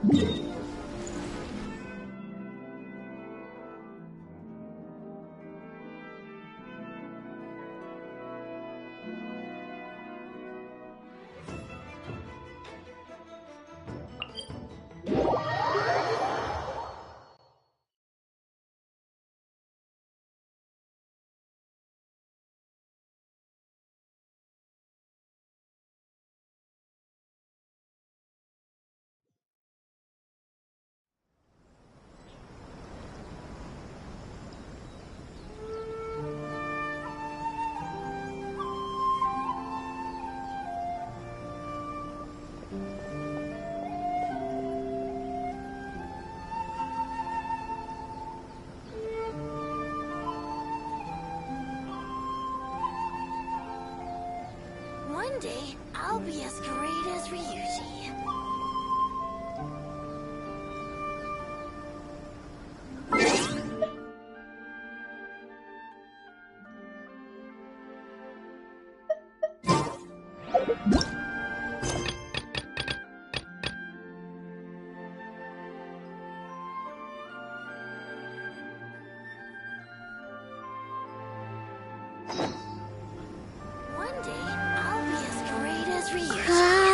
One day, I'll be as great as Ryuji. One day, I'll be as great as Ryuji.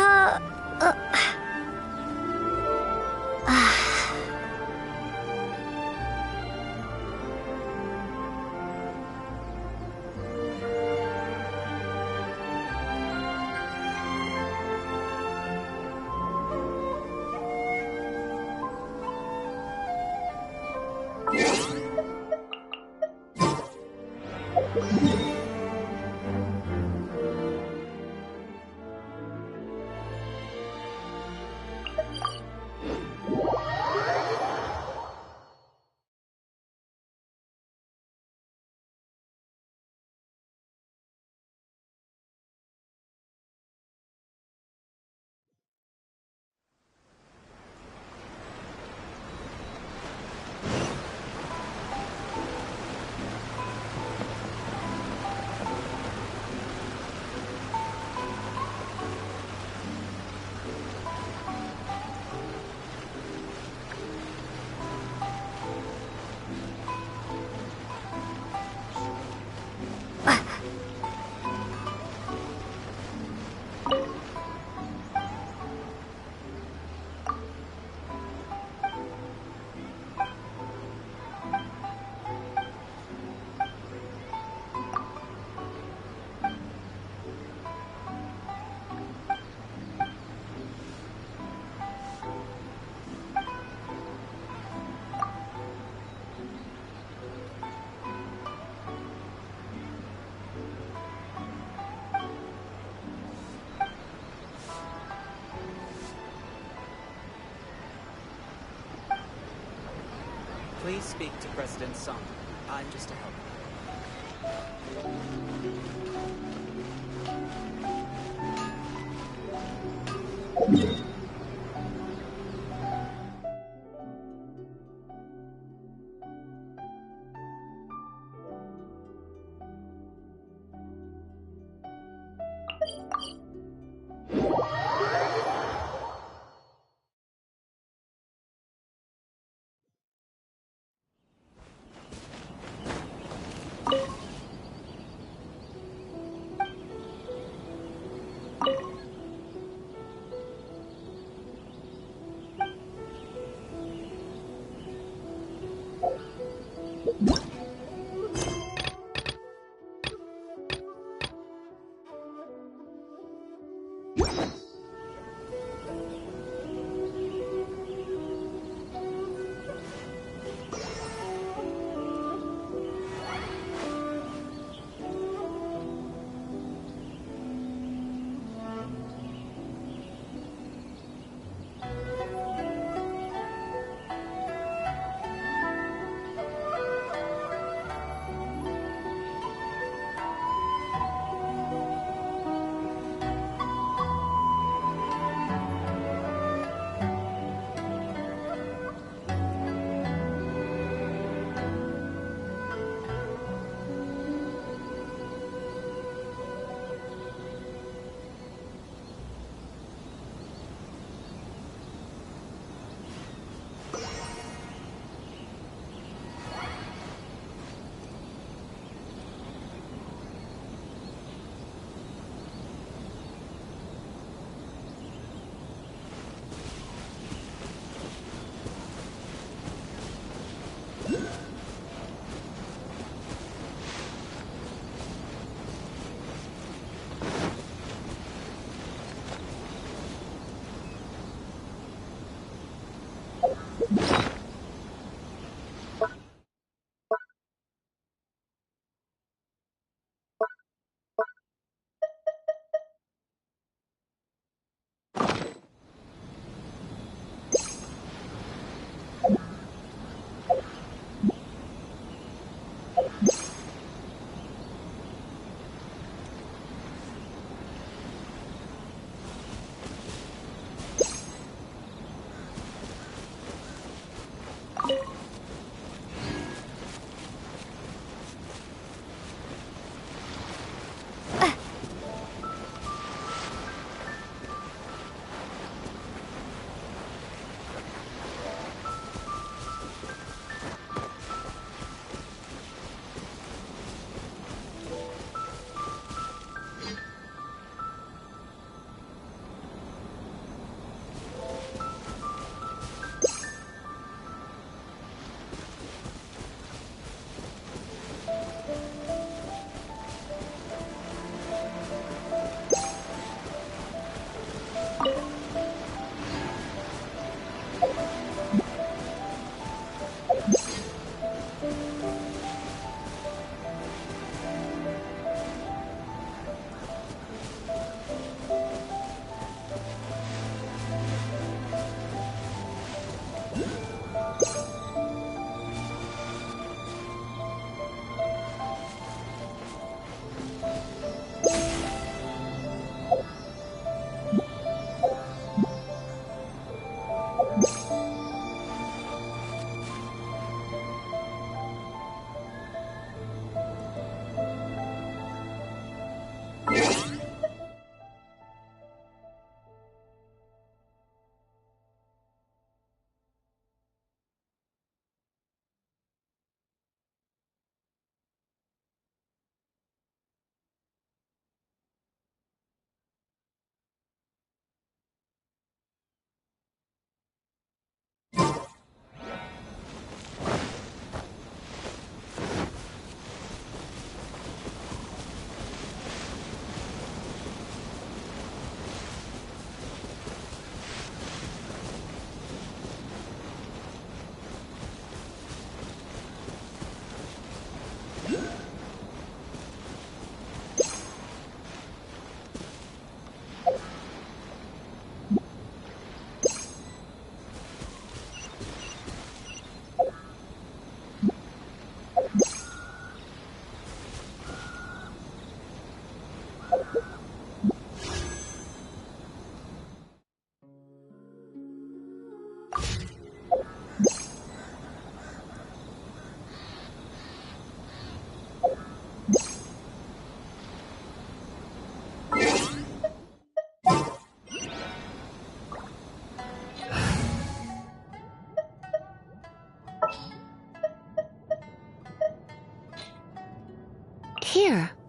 Please speak to President Song. I'm just a helper.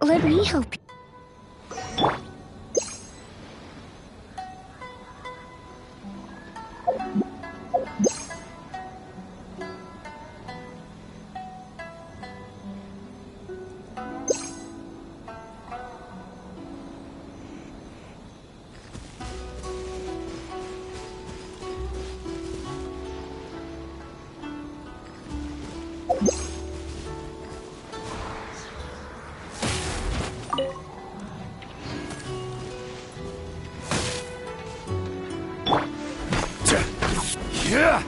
Let me help you. Yeah!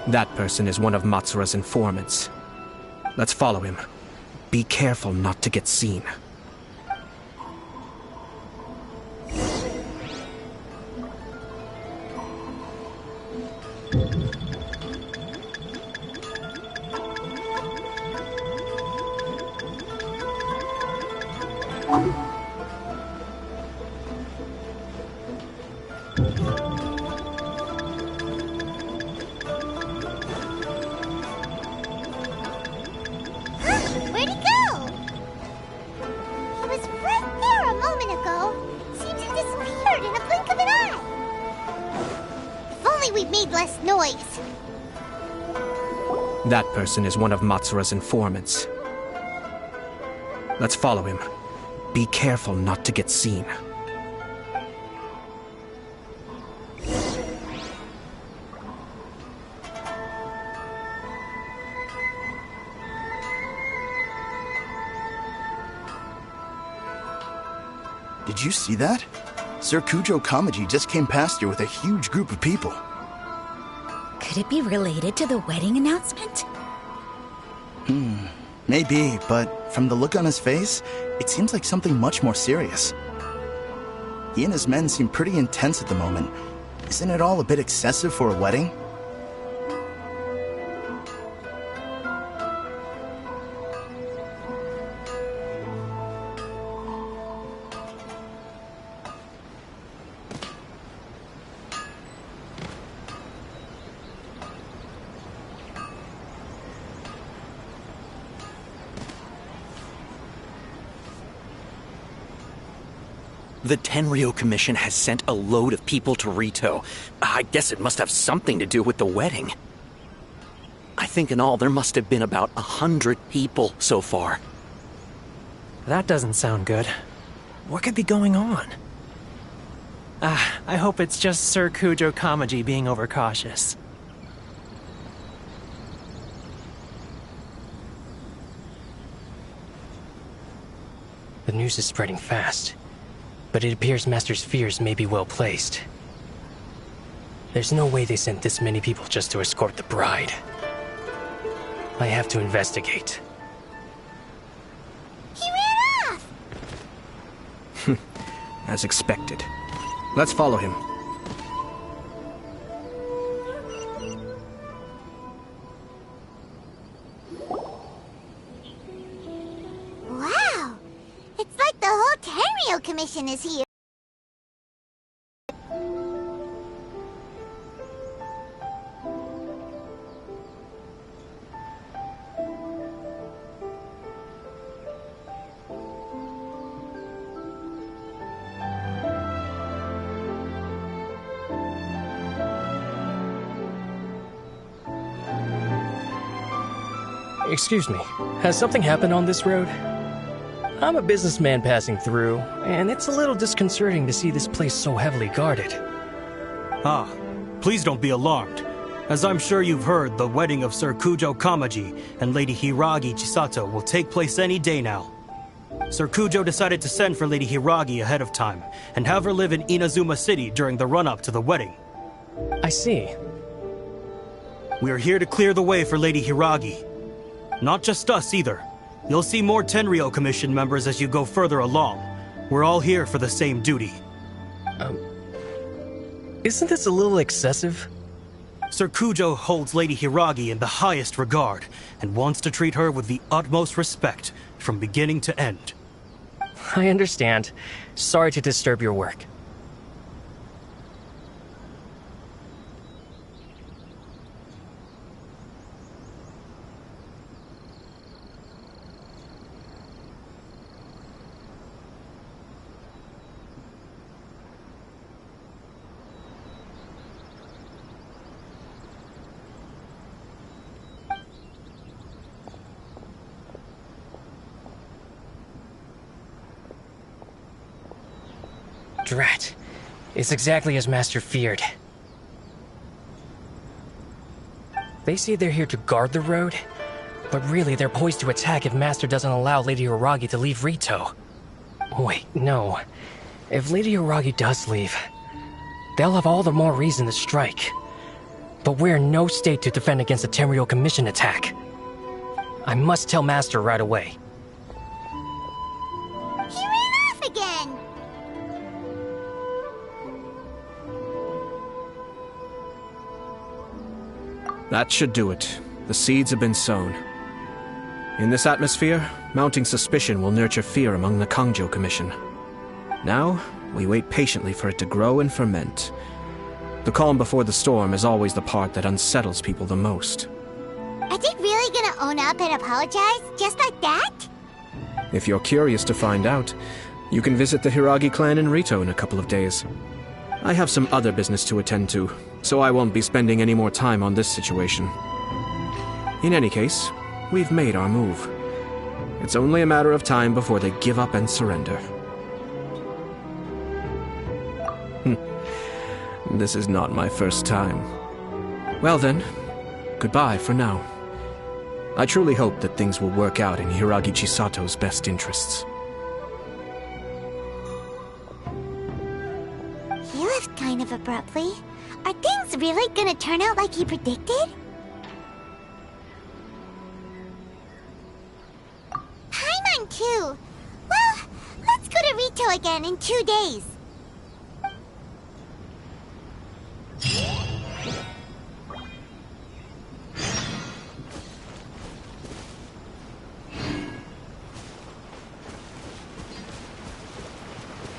That person is one of Matsura's informants. Let's follow him. Be careful not to get seen. Where'd he go? He was right there a moment ago. Seems he disappeared in a blink of an eye. If only we'd made less noise. That person is one of Matsura's informants. Let's follow him. Be careful not to get seen. Did you see that? Sir Kujo Kamaji just came past here with a huge group of people. Could it be related to the wedding announcement? Maybe, but from the look on his face, it seems like something much more serious. He and his men seem pretty intense at the moment. Isn't it all a bit excessive for a wedding? The Tenryo Commission has sent a load of people to Rito. I guess it must have something to do with the wedding. I think in all there must have been about 100 people so far. That doesn't sound good. What could be going on? I hope it's just Sir Kujo Kamaji being overcautious. The news is spreading fast. But it appears Master's fears may be well placed. There's no way they sent this many people just to escort the bride. I have to investigate. He ran off! As expected. Let's follow him. Wow! It's like the whole Tenryo Commission is here. Excuse me, has something happened on this road? I'm a businessman passing through, and it's a little disconcerting to see this place so heavily guarded. Ah, please don't be alarmed. As I'm sure you've heard, the wedding of Sir Kujo Kamaji and Lady Hiragi Chisato will take place any day now. Sir Kujo decided to send for Lady Hiragi ahead of time, and have her live in Inazuma City during the run-up to the wedding. I see. We are here to clear the way for Lady Hiragi. Not just us, either. You'll see more Tenryo Commission members as you go further along. We're all here for the same duty. Isn't this a little excessive? Sir Kujo holds Lady Hiragi in the highest regard, and wants to treat her with the utmost respect, from beginning to end. I understand. Sorry to disturb your work. Drat. It's exactly as Master feared. They say they're here to guard the road, but really they're poised to attack if Master doesn't allow Lady Hiragi to leave Rito. Wait, no. If Lady Hiragi does leave, they'll have all the more reason to strike. But we're in no state to defend against a Tenryou Commission attack. I must tell Master right away. He ran off again! That should do it. The seeds have been sown. In this atmosphere, mounting suspicion will nurture fear among the Kangjo Commission. Now, we wait patiently for it to grow and ferment. The calm before the storm is always the part that unsettles people the most. Are they really gonna own up and apologize, just like that? If you're curious to find out, you can visit the Hiragi clan in Rito in a couple of days. I have some other business to attend to, so I won't be spending any more time on this situation. In any case, we've made our move. It's only a matter of time before they give up and surrender. This is not my first time. Well then, goodbye for now. I truly hope that things will work out in Hiragi Chisato's best interests. He left kind of abruptly. Are things really gonna turn out like he predicted? Paimon too. Well, let's go to Rito again in 2 days.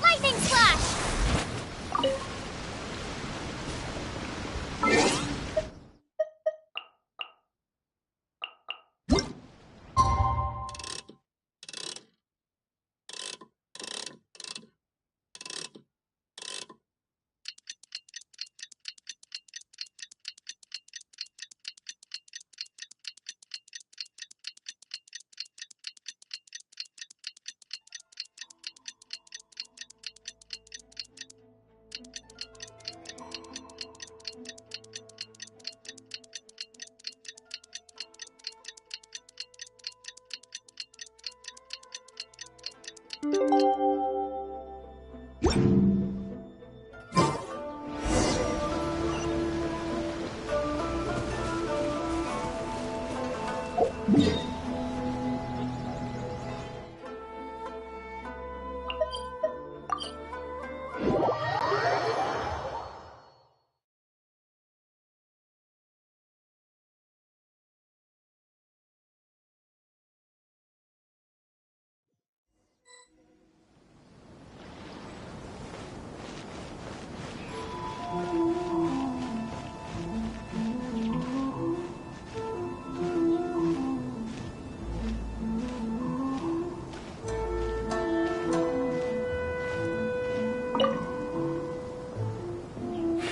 Lightning Slash!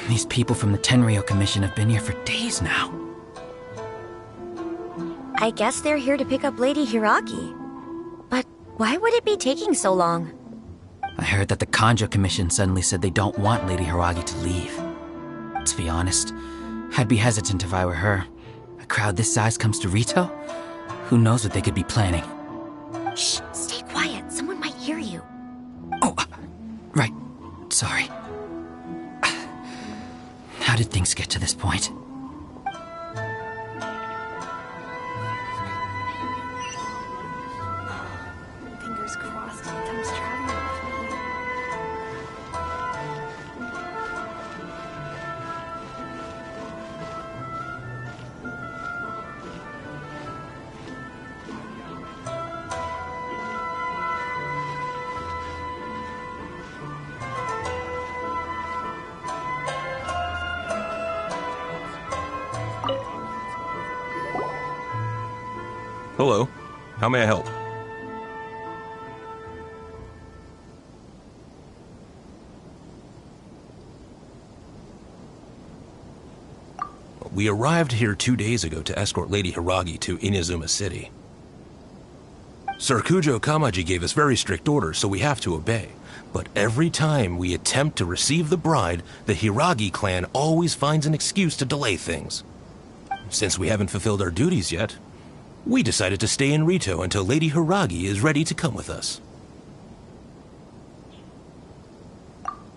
These people from the Tenryou Commission have been here for days now. I guess they're here to pick up Lady Hiragi. But why would it be taking so long? I heard that the Kanjo Commission suddenly said they don't want Lady Hiragi to leave. To be honest, I'd be hesitant if I were her. A crowd this size comes to Rito? Who knows what they could be planning? Shh, stay quiet. Someone might hear you. Oh, right. Sorry. How did things get to this point? Fingers crossed he comes traveling with me. Hello. How may I help? We arrived here 2 days ago to escort Lady Hiragi to Inazuma City. Sir Kujo Kamaji gave us very strict orders, so we have to obey. But every time we attempt to receive the bride, the Hiragi clan always finds an excuse to delay things. Since we haven't fulfilled our duties yet, we decided to stay in Rito until Lady Hiragi is ready to come with us.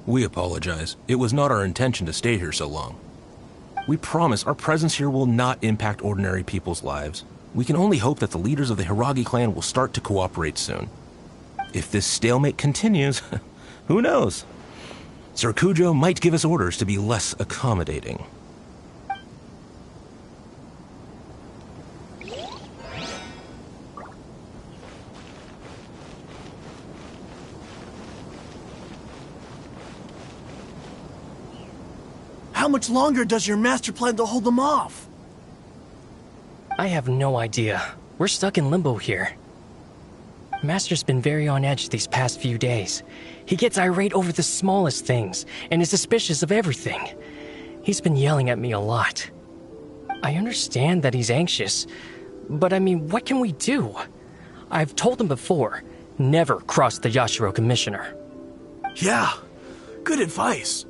We apologize. It was not our intention to stay here so long. We promise our presence here will not impact ordinary people's lives. We can only hope that the leaders of the Hiragi clan will start to cooperate soon. If this stalemate continues, who knows? Sir Kujo might give us orders to be less accommodating. How much longer does your master plan to hold them off? I have no idea. We're stuck in limbo here. Master's been very on edge these past few days. He gets irate over the smallest things, and is suspicious of everything. He's been yelling at me a lot. I understand that he's anxious, but I mean, what can we do? I've told him before, never cross the Yashiro Commissioner. Yeah, good advice.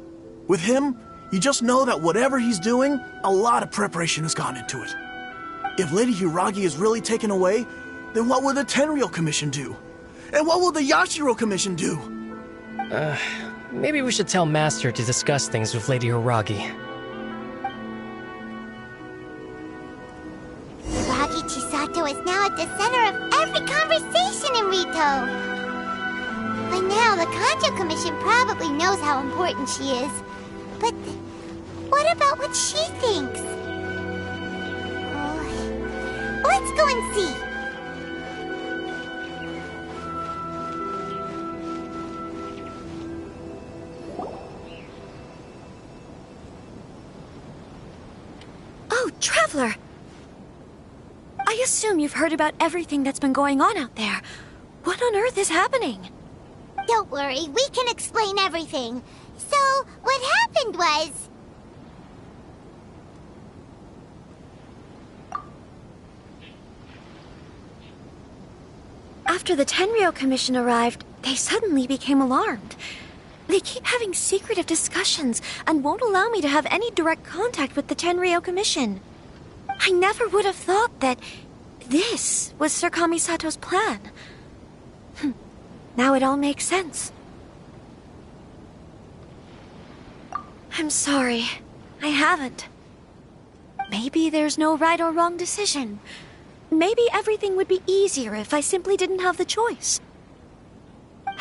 With him, you just know that whatever he's doing, a lot of preparation has gone into it. If Lady Hiragi is really taken away, then what will the Tenryou Commission do? And what will the Yashiro Commission do? Maybe we should tell Master to discuss things with Lady Hiragi. Hiragi Chisato is now at the center of every conversation in Rito. By now, the Kanjo Commission probably knows how important she is. But what about what she thinks? Let's go and see. Oh, Traveler! I assume you've heard about everything that's been going on out there. What on earth is happening? Don't worry, we can explain everything. So, what happened was... After the Tenryou Commission arrived, they suddenly became alarmed. They keep having secretive discussions and won't allow me to have any direct contact with the Tenryou Commission. I never would have thought that this was Sir Kamisato's plan. Now it all makes sense. I'm sorry. I haven't. Maybe there's no right or wrong decision. Maybe everything would be easier if I simply didn't have the choice.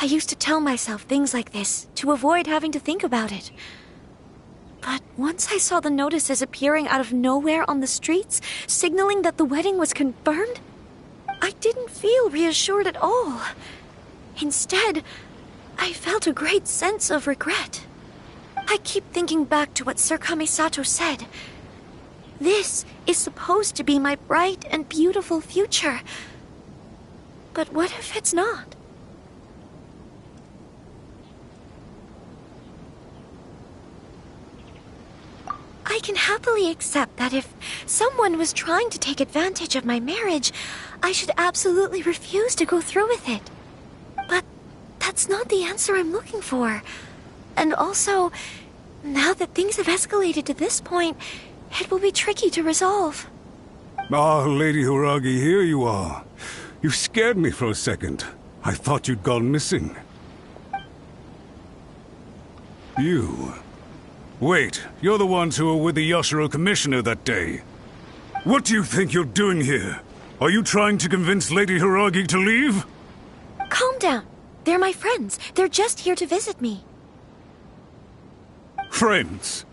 I used to tell myself things like this to avoid having to think about it. But once I saw the notices appearing out of nowhere on the streets, signaling that the wedding was confirmed, I didn't feel reassured at all. Instead, I felt a great sense of regret. I keep thinking back to what Sir Kamisato said. This is supposed to be my bright and beautiful future. But what if it's not? I can happily accept that if someone was trying to take advantage of my marriage, I should absolutely refuse to go through with it. But that's not the answer I'm looking for. And also, now that things have escalated to this point, it will be tricky to resolve. Ah, Lady Hiragi, here you are. You scared me for a second. I thought you'd gone missing. You... Wait, you're the ones who were with the Yashiro Commissioner that day. What do you think you're doing here? Are you trying to convince Lady Hiragi to leave? Calm down. They're my friends. They're just here to visit me. Friends?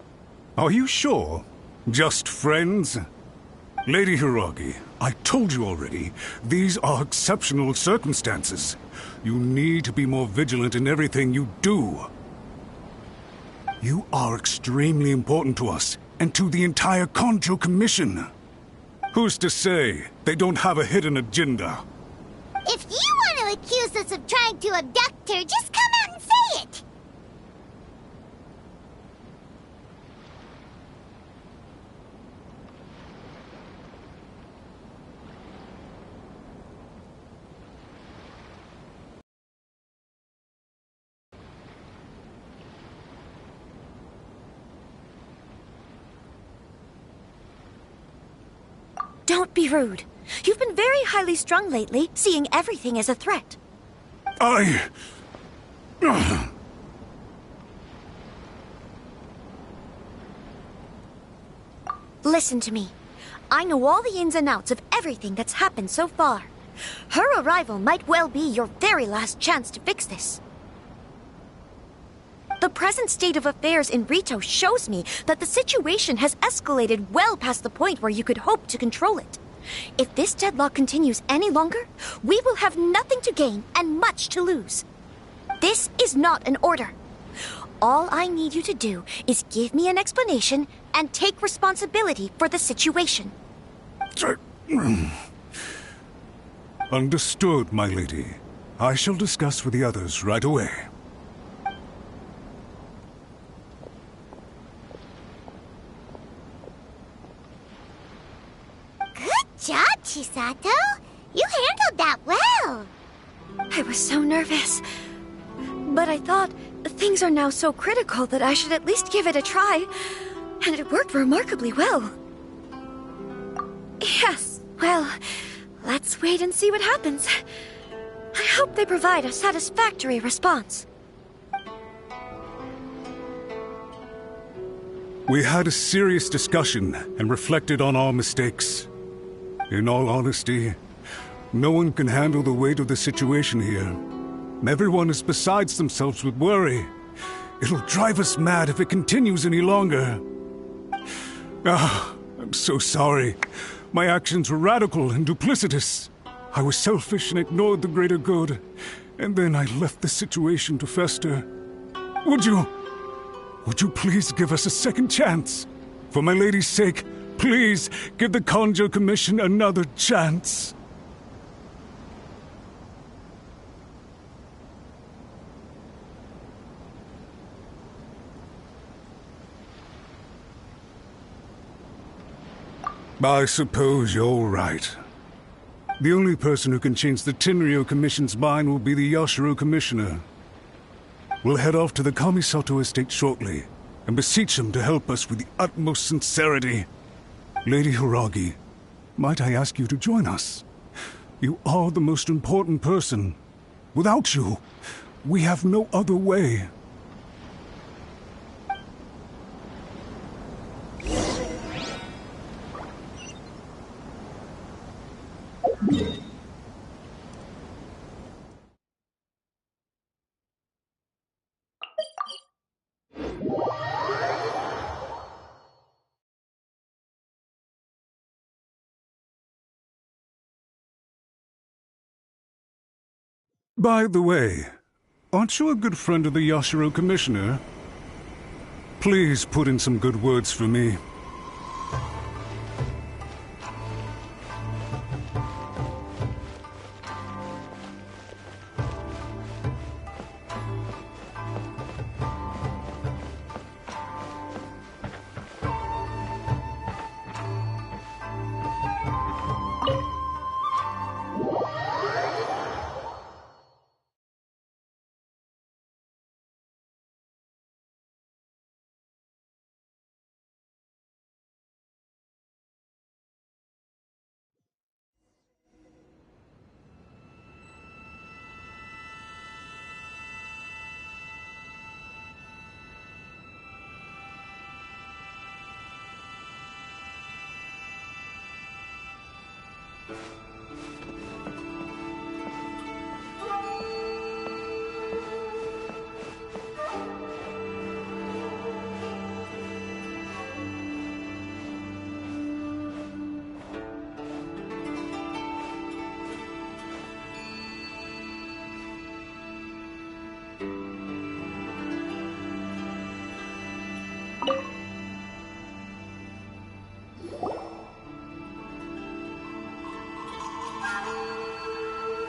Are you sure? Just friends? Lady Hiragi, I told you already, these are exceptional circumstances. You need to be more vigilant in everything you do. You are extremely important to us, and to the entire Kanjo Commission. Who's to say they don't have a hidden agenda? If you want to accuse us of trying to abduct her, just come out and say it! Don't be rude. You've been very highly strung lately, seeing everything as a threat. Listen to me. I know all the ins and outs of everything that's happened so far. Her arrival might well be your very last chance to fix this. The present state of affairs in Rito shows me that the situation has escalated well past the point where you could hope to control it. If this deadlock continues any longer, we will have nothing to gain and much to lose. This is not an order. All I need you to do is give me an explanation and take responsibility for the situation. Understood, my lady. I shall discuss with the others right away. Good job, Chisato. You handled that well. I was so nervous. But I thought things are now so critical that I should at least give it a try. And it worked remarkably well. Yes, well, let's wait and see what happens. I hope they provide a satisfactory response. We had a serious discussion and reflected on our mistakes. In all honesty, no one can handle the weight of the situation here. Everyone is besides themselves with worry. It'll drive us mad if it continues any longer. I'm so sorry. My actions were radical and duplicitous. I was selfish and ignored the greater good. And then I left the situation to fester. Would you please give us a second chance? For my lady's sake, please give the Kanjo Commission another chance. I suppose you're right. The only person who can change the Tenryou Commission's mind will be the Yashiro Commissioner. We'll head off to the Kamisato estate shortly, and beseech him to help us with the utmost sincerity. Lady Hiragi, might I ask you to join us? You are the most important person. Without you, we have no other way. By the way, aren't you a good friend of the Yashiro Commissioner? Please put in some good words for me.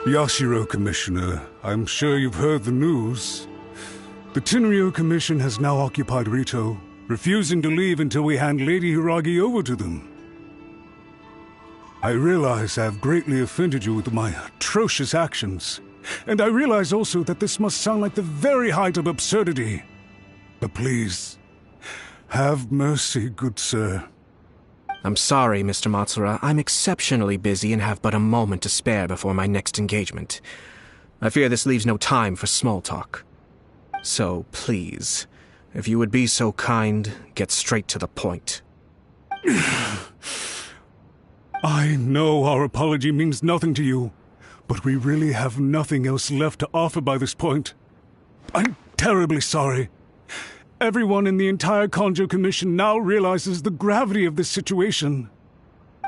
Yashiro Commissioner, I'm sure you've heard the news. The Tenryou Commission has now occupied Rito, refusing to leave until we hand Lady Hiragi over to them. I realize I have greatly offended you with my atrocious actions, and I realize also that this must sound like the very height of absurdity. But please, have mercy, good sir. I'm sorry, Mr. Matsura. I'm exceptionally busy and have but a moment to spare before my next engagement. I fear this leaves no time for small talk. So, please, if you would be so kind, get straight to the point. I know our apology means nothing to you, but we really have nothing else left to offer by this point. I'm terribly sorry. Everyone in the entire Kanjo Commission now realizes the gravity of this situation.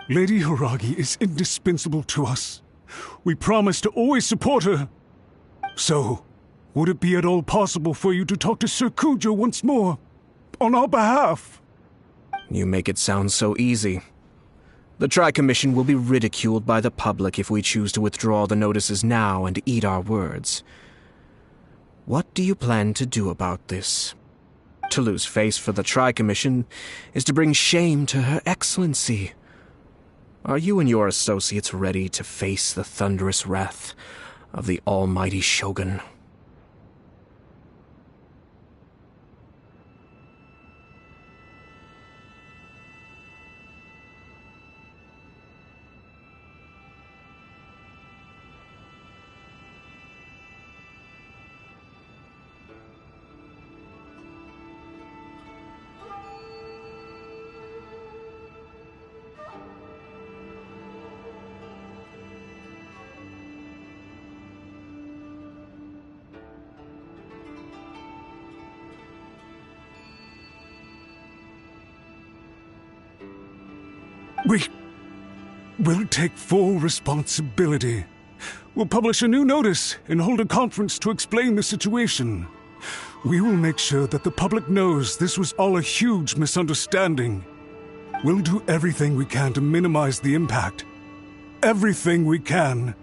Lady Hiragi is indispensable to us. We promise to always support her. So, would it be at all possible for you to talk to Sir Kujo once more, on our behalf? You make it sound so easy. The Tri-Commission will be ridiculed by the public if we choose to withdraw the notices now and eat our words. What do you plan to do about this? To lose face for the Tri-Commission is to bring shame to Her Excellency. Are you and your associates ready to face the thunderous wrath of the almighty Shogun? We'll take full responsibility. We'll publish a new notice and hold a conference to explain the situation. We will make sure that the public knows this was all a huge misunderstanding. We'll do everything we can to minimize the impact. Everything we can.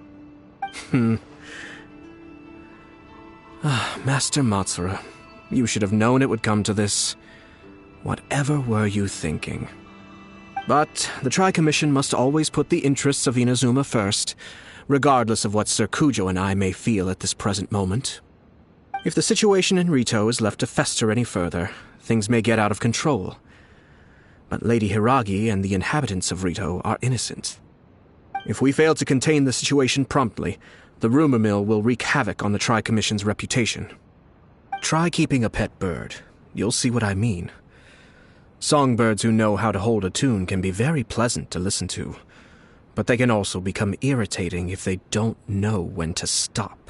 Master Matsura, you should have known it would come to this. Whatever were you thinking? But the Tri-Commission must always put the interests of Inazuma first, regardless of what Sir Kujo and I may feel at this present moment. If the situation in Rito is left to fester any further, things may get out of control. But Lady Hiragi and the inhabitants of Rito are innocent. If we fail to contain the situation promptly, the rumor mill will wreak havoc on the Tri-Commission's reputation. Try keeping a pet bird. You'll see what I mean. Songbirds who know how to hold a tune can be very pleasant to listen to, but they can also become irritating if they don't know when to stop.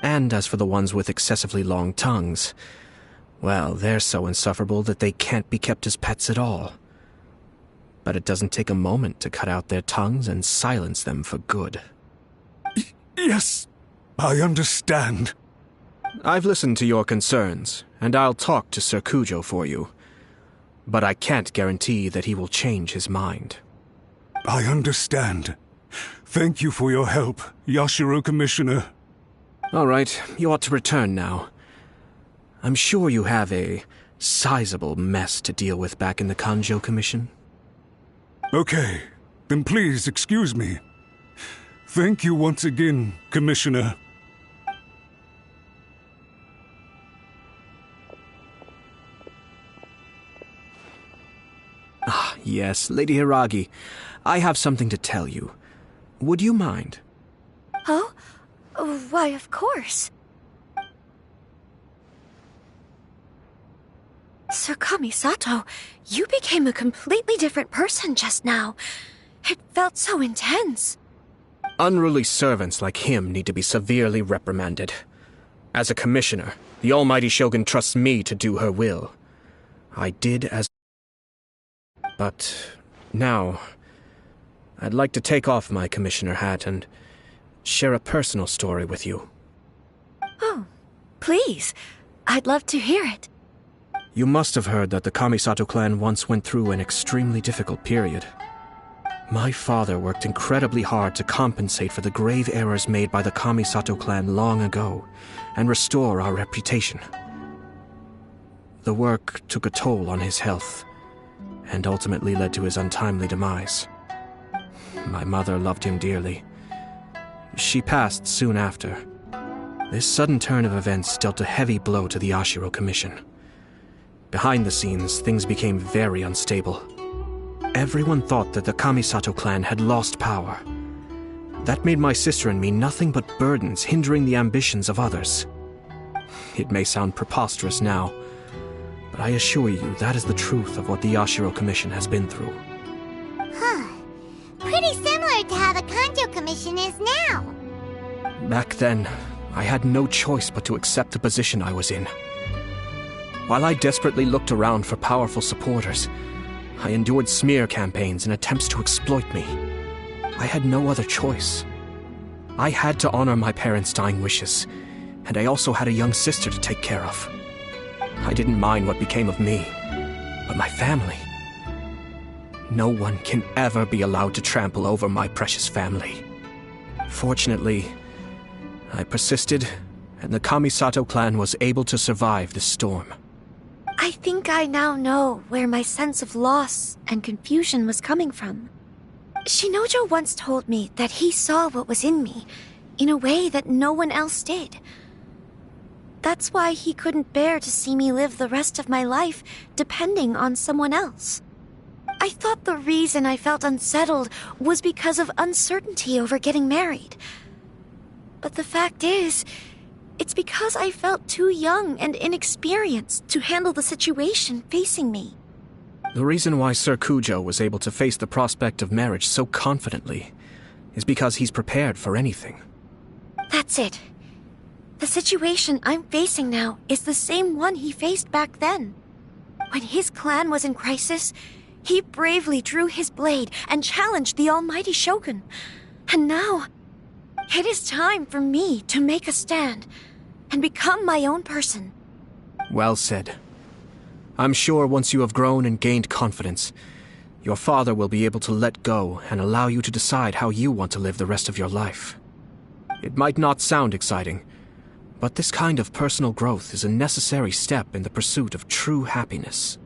And as for the ones with excessively long tongues, well, they're so insufferable that they can't be kept as pets at all. But it doesn't take a moment to cut out their tongues and silence them for good. Yes, I understand. I've listened to your concerns, and I'll talk to Sir Kujo for you. But I can't guarantee that he will change his mind. I understand. Thank you for your help, Yashiro Commissioner. All right, you ought to return now. I'm sure you have a sizable mess to deal with back in the Kanjo Commission. Okay, then please excuse me. Thank you once again, Commissioner. Ah, yes, Lady Hiragi. I have something to tell you. Would you mind? Oh? Why, of course. Sir Kamisato, you became a completely different person just now. It felt so intense. Unruly servants like him need to be severely reprimanded. As a commissioner, the almighty Shogun trusts me to do her will. I did as... But now, I'd like to take off my commissioner hat and share a personal story with you. Oh, please. I'd love to hear it. You must have heard that the Kamisato clan once went through an extremely difficult period. My father worked incredibly hard to compensate for the grave errors made by the Kamisato clan long ago and restore our reputation. The work took a toll on his health and ultimately led to his untimely demise. My mother loved him dearly. She passed soon after. This sudden turn of events dealt a heavy blow to the Ashiro Commission. Behind the scenes, things became very unstable. Everyone thought that the Kamisato clan had lost power. That made my sister and me nothing but burdens hindering the ambitions of others. It may sound preposterous now, but I assure you that is the truth of what the Yashiro Commission has been through. Huh. Pretty similar to how the Kanjo Commission is now. Back then, I had no choice but to accept the position I was in. While I desperately looked around for powerful supporters, I endured smear campaigns and attempts to exploit me. I had no other choice. I had to honor my parents' dying wishes, and I also had a young sister to take care of. I didn't mind what became of me, but my family. No one can ever be allowed to trample over my precious family. Fortunately, I persisted, and the Kamisato clan was able to survive this storm. I think I now know where my sense of loss and confusion was coming from. Shinojo once told me that he saw what was in me in a way that no one else did. That's why he couldn't bear to see me live the rest of my life depending on someone else. I thought the reason I felt unsettled was because of uncertainty over getting married. But the fact is, it's because I felt too young and inexperienced to handle the situation facing me. The reason why Sir Kujo was able to face the prospect of marriage so confidently is because he's prepared for anything. That's it. The situation I'm facing now is the same one he faced back then. When his clan was in crisis, he bravely drew his blade and challenged the almighty Shogun. And now, it is time for me to make a stand and become my own person. Well said. I'm sure once you have grown and gained confidence, your father will be able to let go and allow you to decide how you want to live the rest of your life. It might not sound exciting, but this kind of personal growth is a necessary step in the pursuit of true happiness.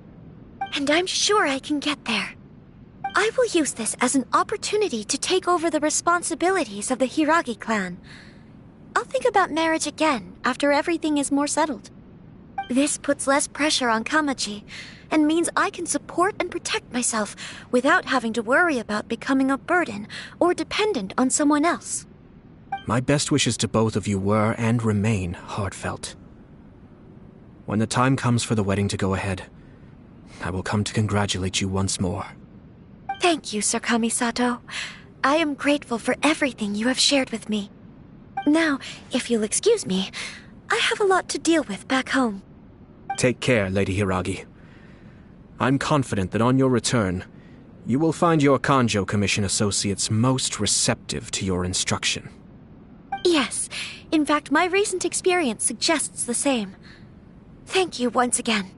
And I'm sure I can get there. I will use this as an opportunity to take over the responsibilities of the Hiragi clan. I'll think about marriage again after everything is more settled. This puts less pressure on Kamaji, and means I can support and protect myself without having to worry about becoming a burden or dependent on someone else. My best wishes to both of you were and remain heartfelt. When the time comes for the wedding to go ahead, I will come to congratulate you once more. Thank you, Sir Kamisato. I am grateful for everything you have shared with me. Now, if you'll excuse me, I have a lot to deal with back home. Take care, Lady Hiragi. I'm confident that on your return, you will find your Kanjo Commission associates most receptive to your instruction. Yes, in fact, my recent experience suggests the same. Thank you once again.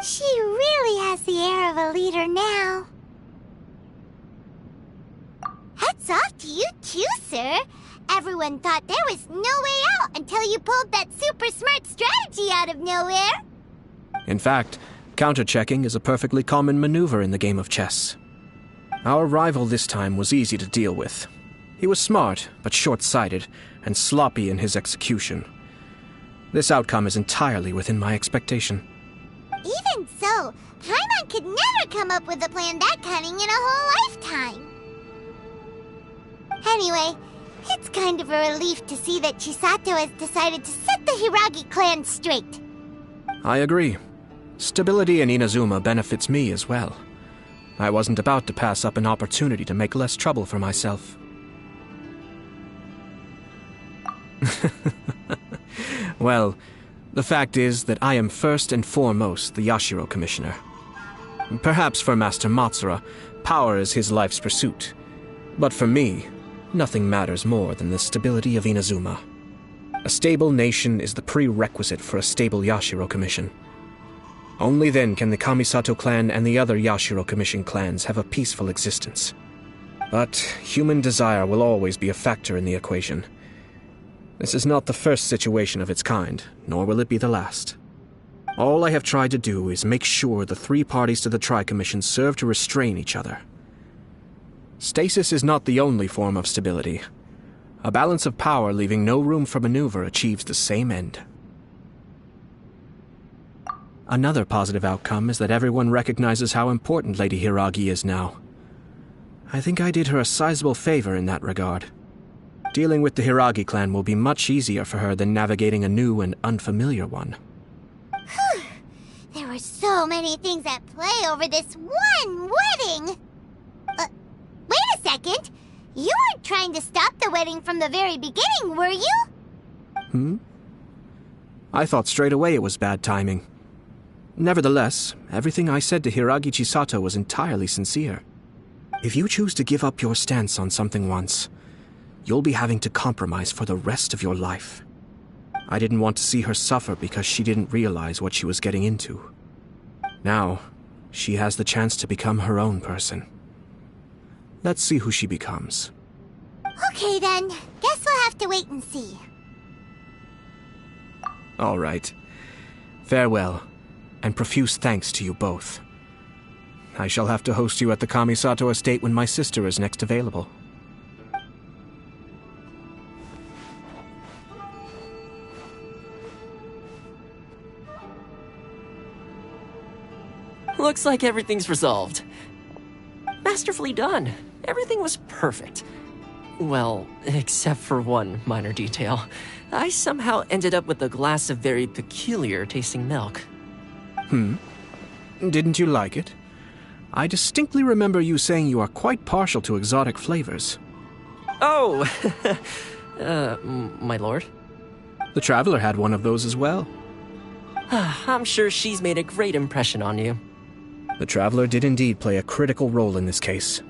She really has the air of a leader now. Hats off to you too, sir. Everyone thought there was no way out until you pulled that super smart strategy out of nowhere. In fact, counter-checking is a perfectly common maneuver in the game of chess. Our rival this time was easy to deal with. He was smart, but short-sighted, and sloppy in his execution. This outcome is entirely within my expectation. Even so, Paimon could never come up with a plan that cunning in a whole lifetime. Anyway, it's kind of a relief to see that Chisato has decided to set the Hiragi clan straight. I agree. Stability in Inazuma benefits me as well. I wasn't about to pass up an opportunity to make less trouble for myself. Well, the fact is that I am first and foremost the Yashiro Commissioner. Perhaps for Master Matsura, power is his life's pursuit. But for me, nothing matters more than the stability of Inazuma. A stable nation is the prerequisite for a stable Yashiro Commission. Only then can the Kamisato clan and the other Yashiro Commission clans have a peaceful existence. But human desire will always be a factor in the equation. This is not the first situation of its kind, nor will it be the last. All I have tried to do is make sure the three parties to the Tri-Commission serve to restrain each other. Stasis is not the only form of stability. A balance of power leaving no room for maneuver achieves the same end. Another positive outcome is that everyone recognizes how important Lady Hiragi is now. I think I did her a sizable favor in that regard. Dealing with the Hiragi clan will be much easier for her than navigating a new and unfamiliar one. There were so many things at play over this one wedding! Wait a second! You weren't trying to stop the wedding from the very beginning, were you? I thought straight away it was bad timing. Nevertheless, everything I said to Hiragi Chisato was entirely sincere. If you choose to give up your stance on something once, you'll be having to compromise for the rest of your life. I didn't want to see her suffer because she didn't realize what she was getting into. Now, she has the chance to become her own person. Let's see who she becomes. Okay then, guess we'll have to wait and see. All right. Farewell, and profuse thanks to you both. I shall have to host you at the Kamisato estate when my sister is next available. Looks like everything's resolved. Masterfully done. Everything was perfect. Well, except for one minor detail. I somehow ended up with a glass of very peculiar tasting milk. Didn't you like it? I distinctly remember you saying you are quite partial to exotic flavors. Oh! My lord? The Traveler had one of those as well. I'm sure she's made a great impression on you. The Traveler did indeed play a critical role in this case.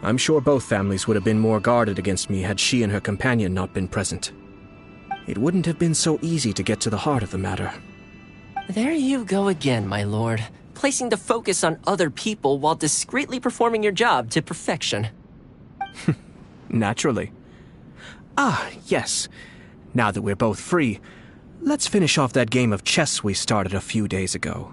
I'm sure both families would have been more guarded against me had she and her companion not been present. It wouldn't have been so easy to get to the heart of the matter. There you go again, my lord. Placing the focus on other people while discreetly performing your job to perfection. Naturally. Ah, yes. Now that we're both free, let's finish off that game of chess we started a few days ago.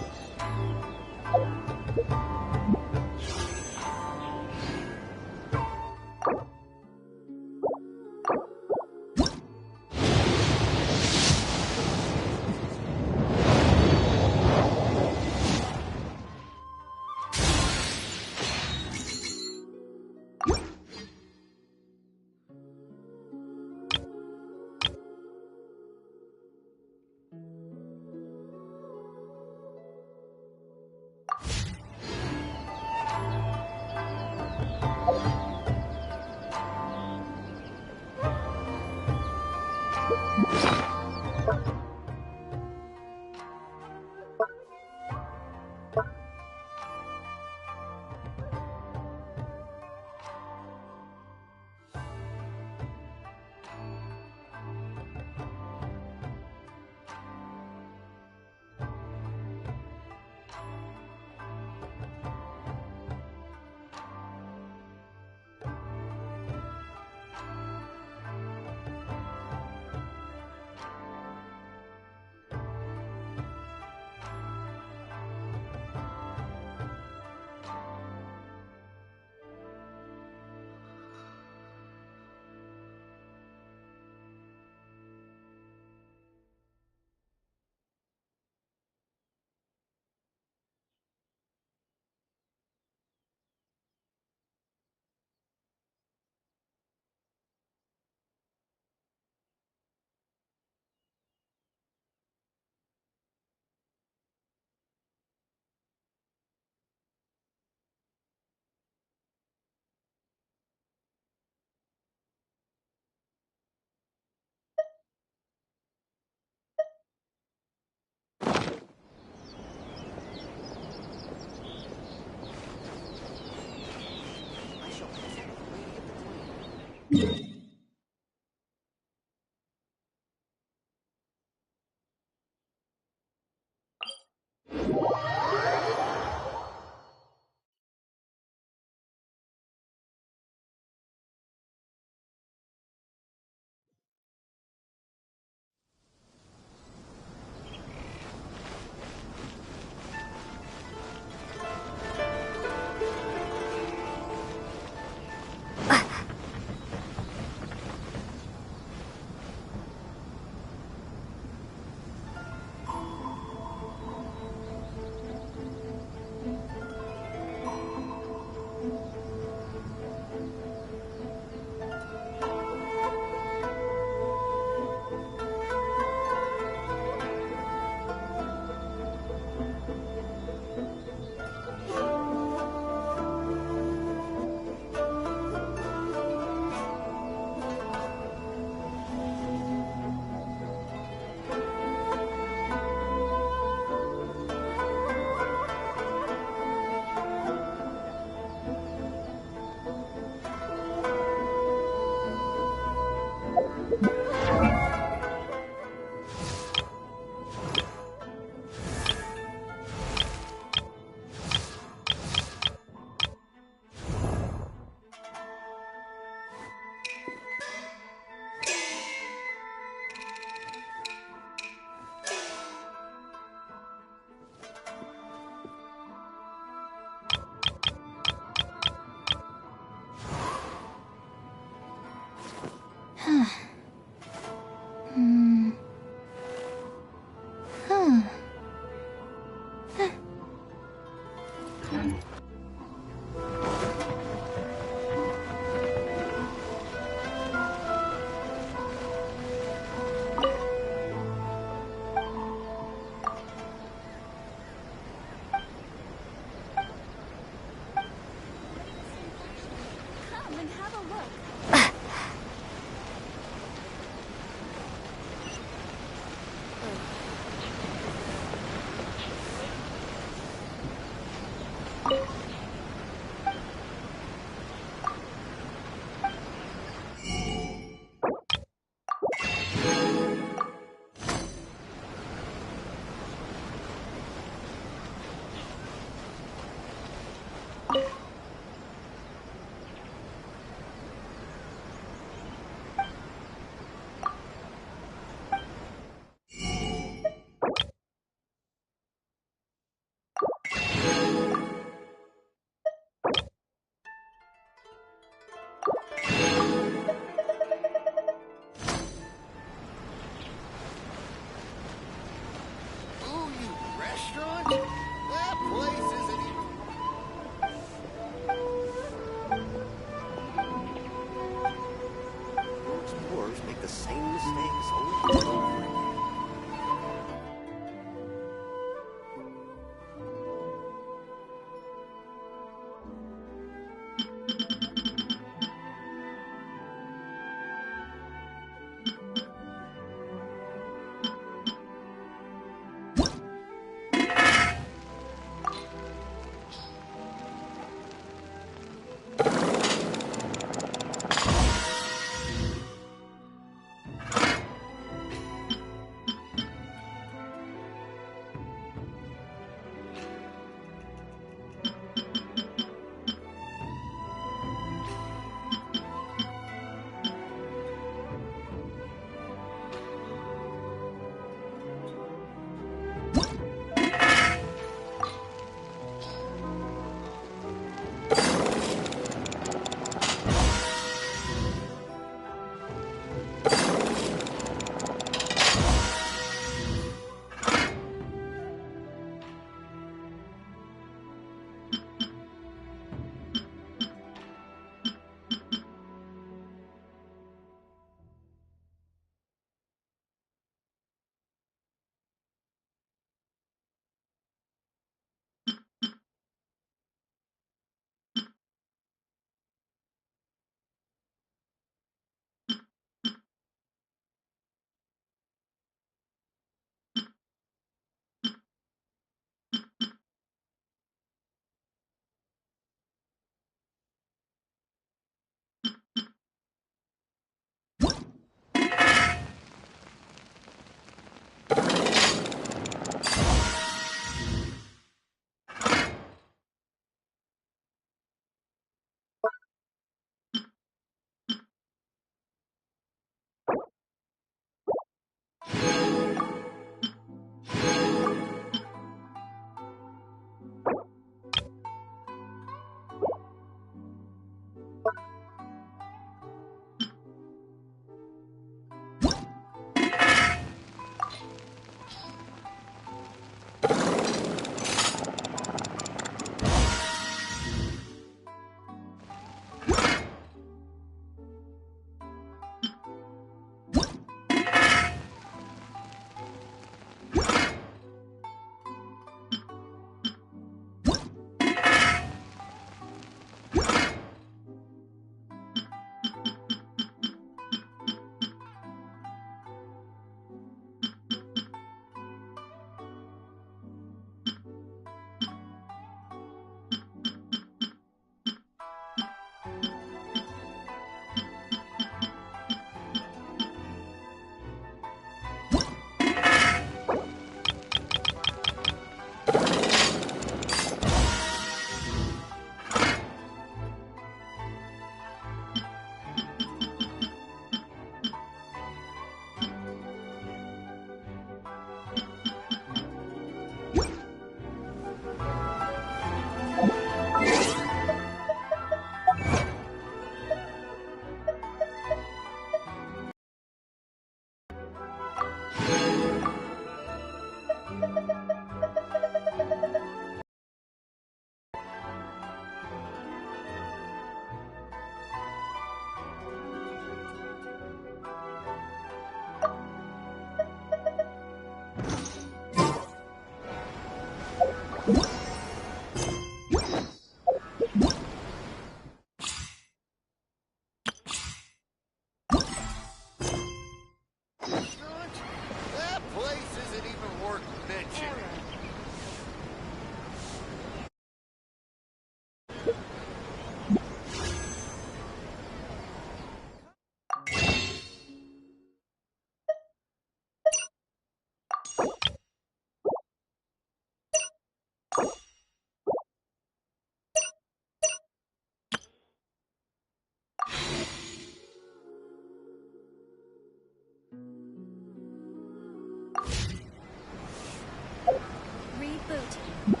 boot.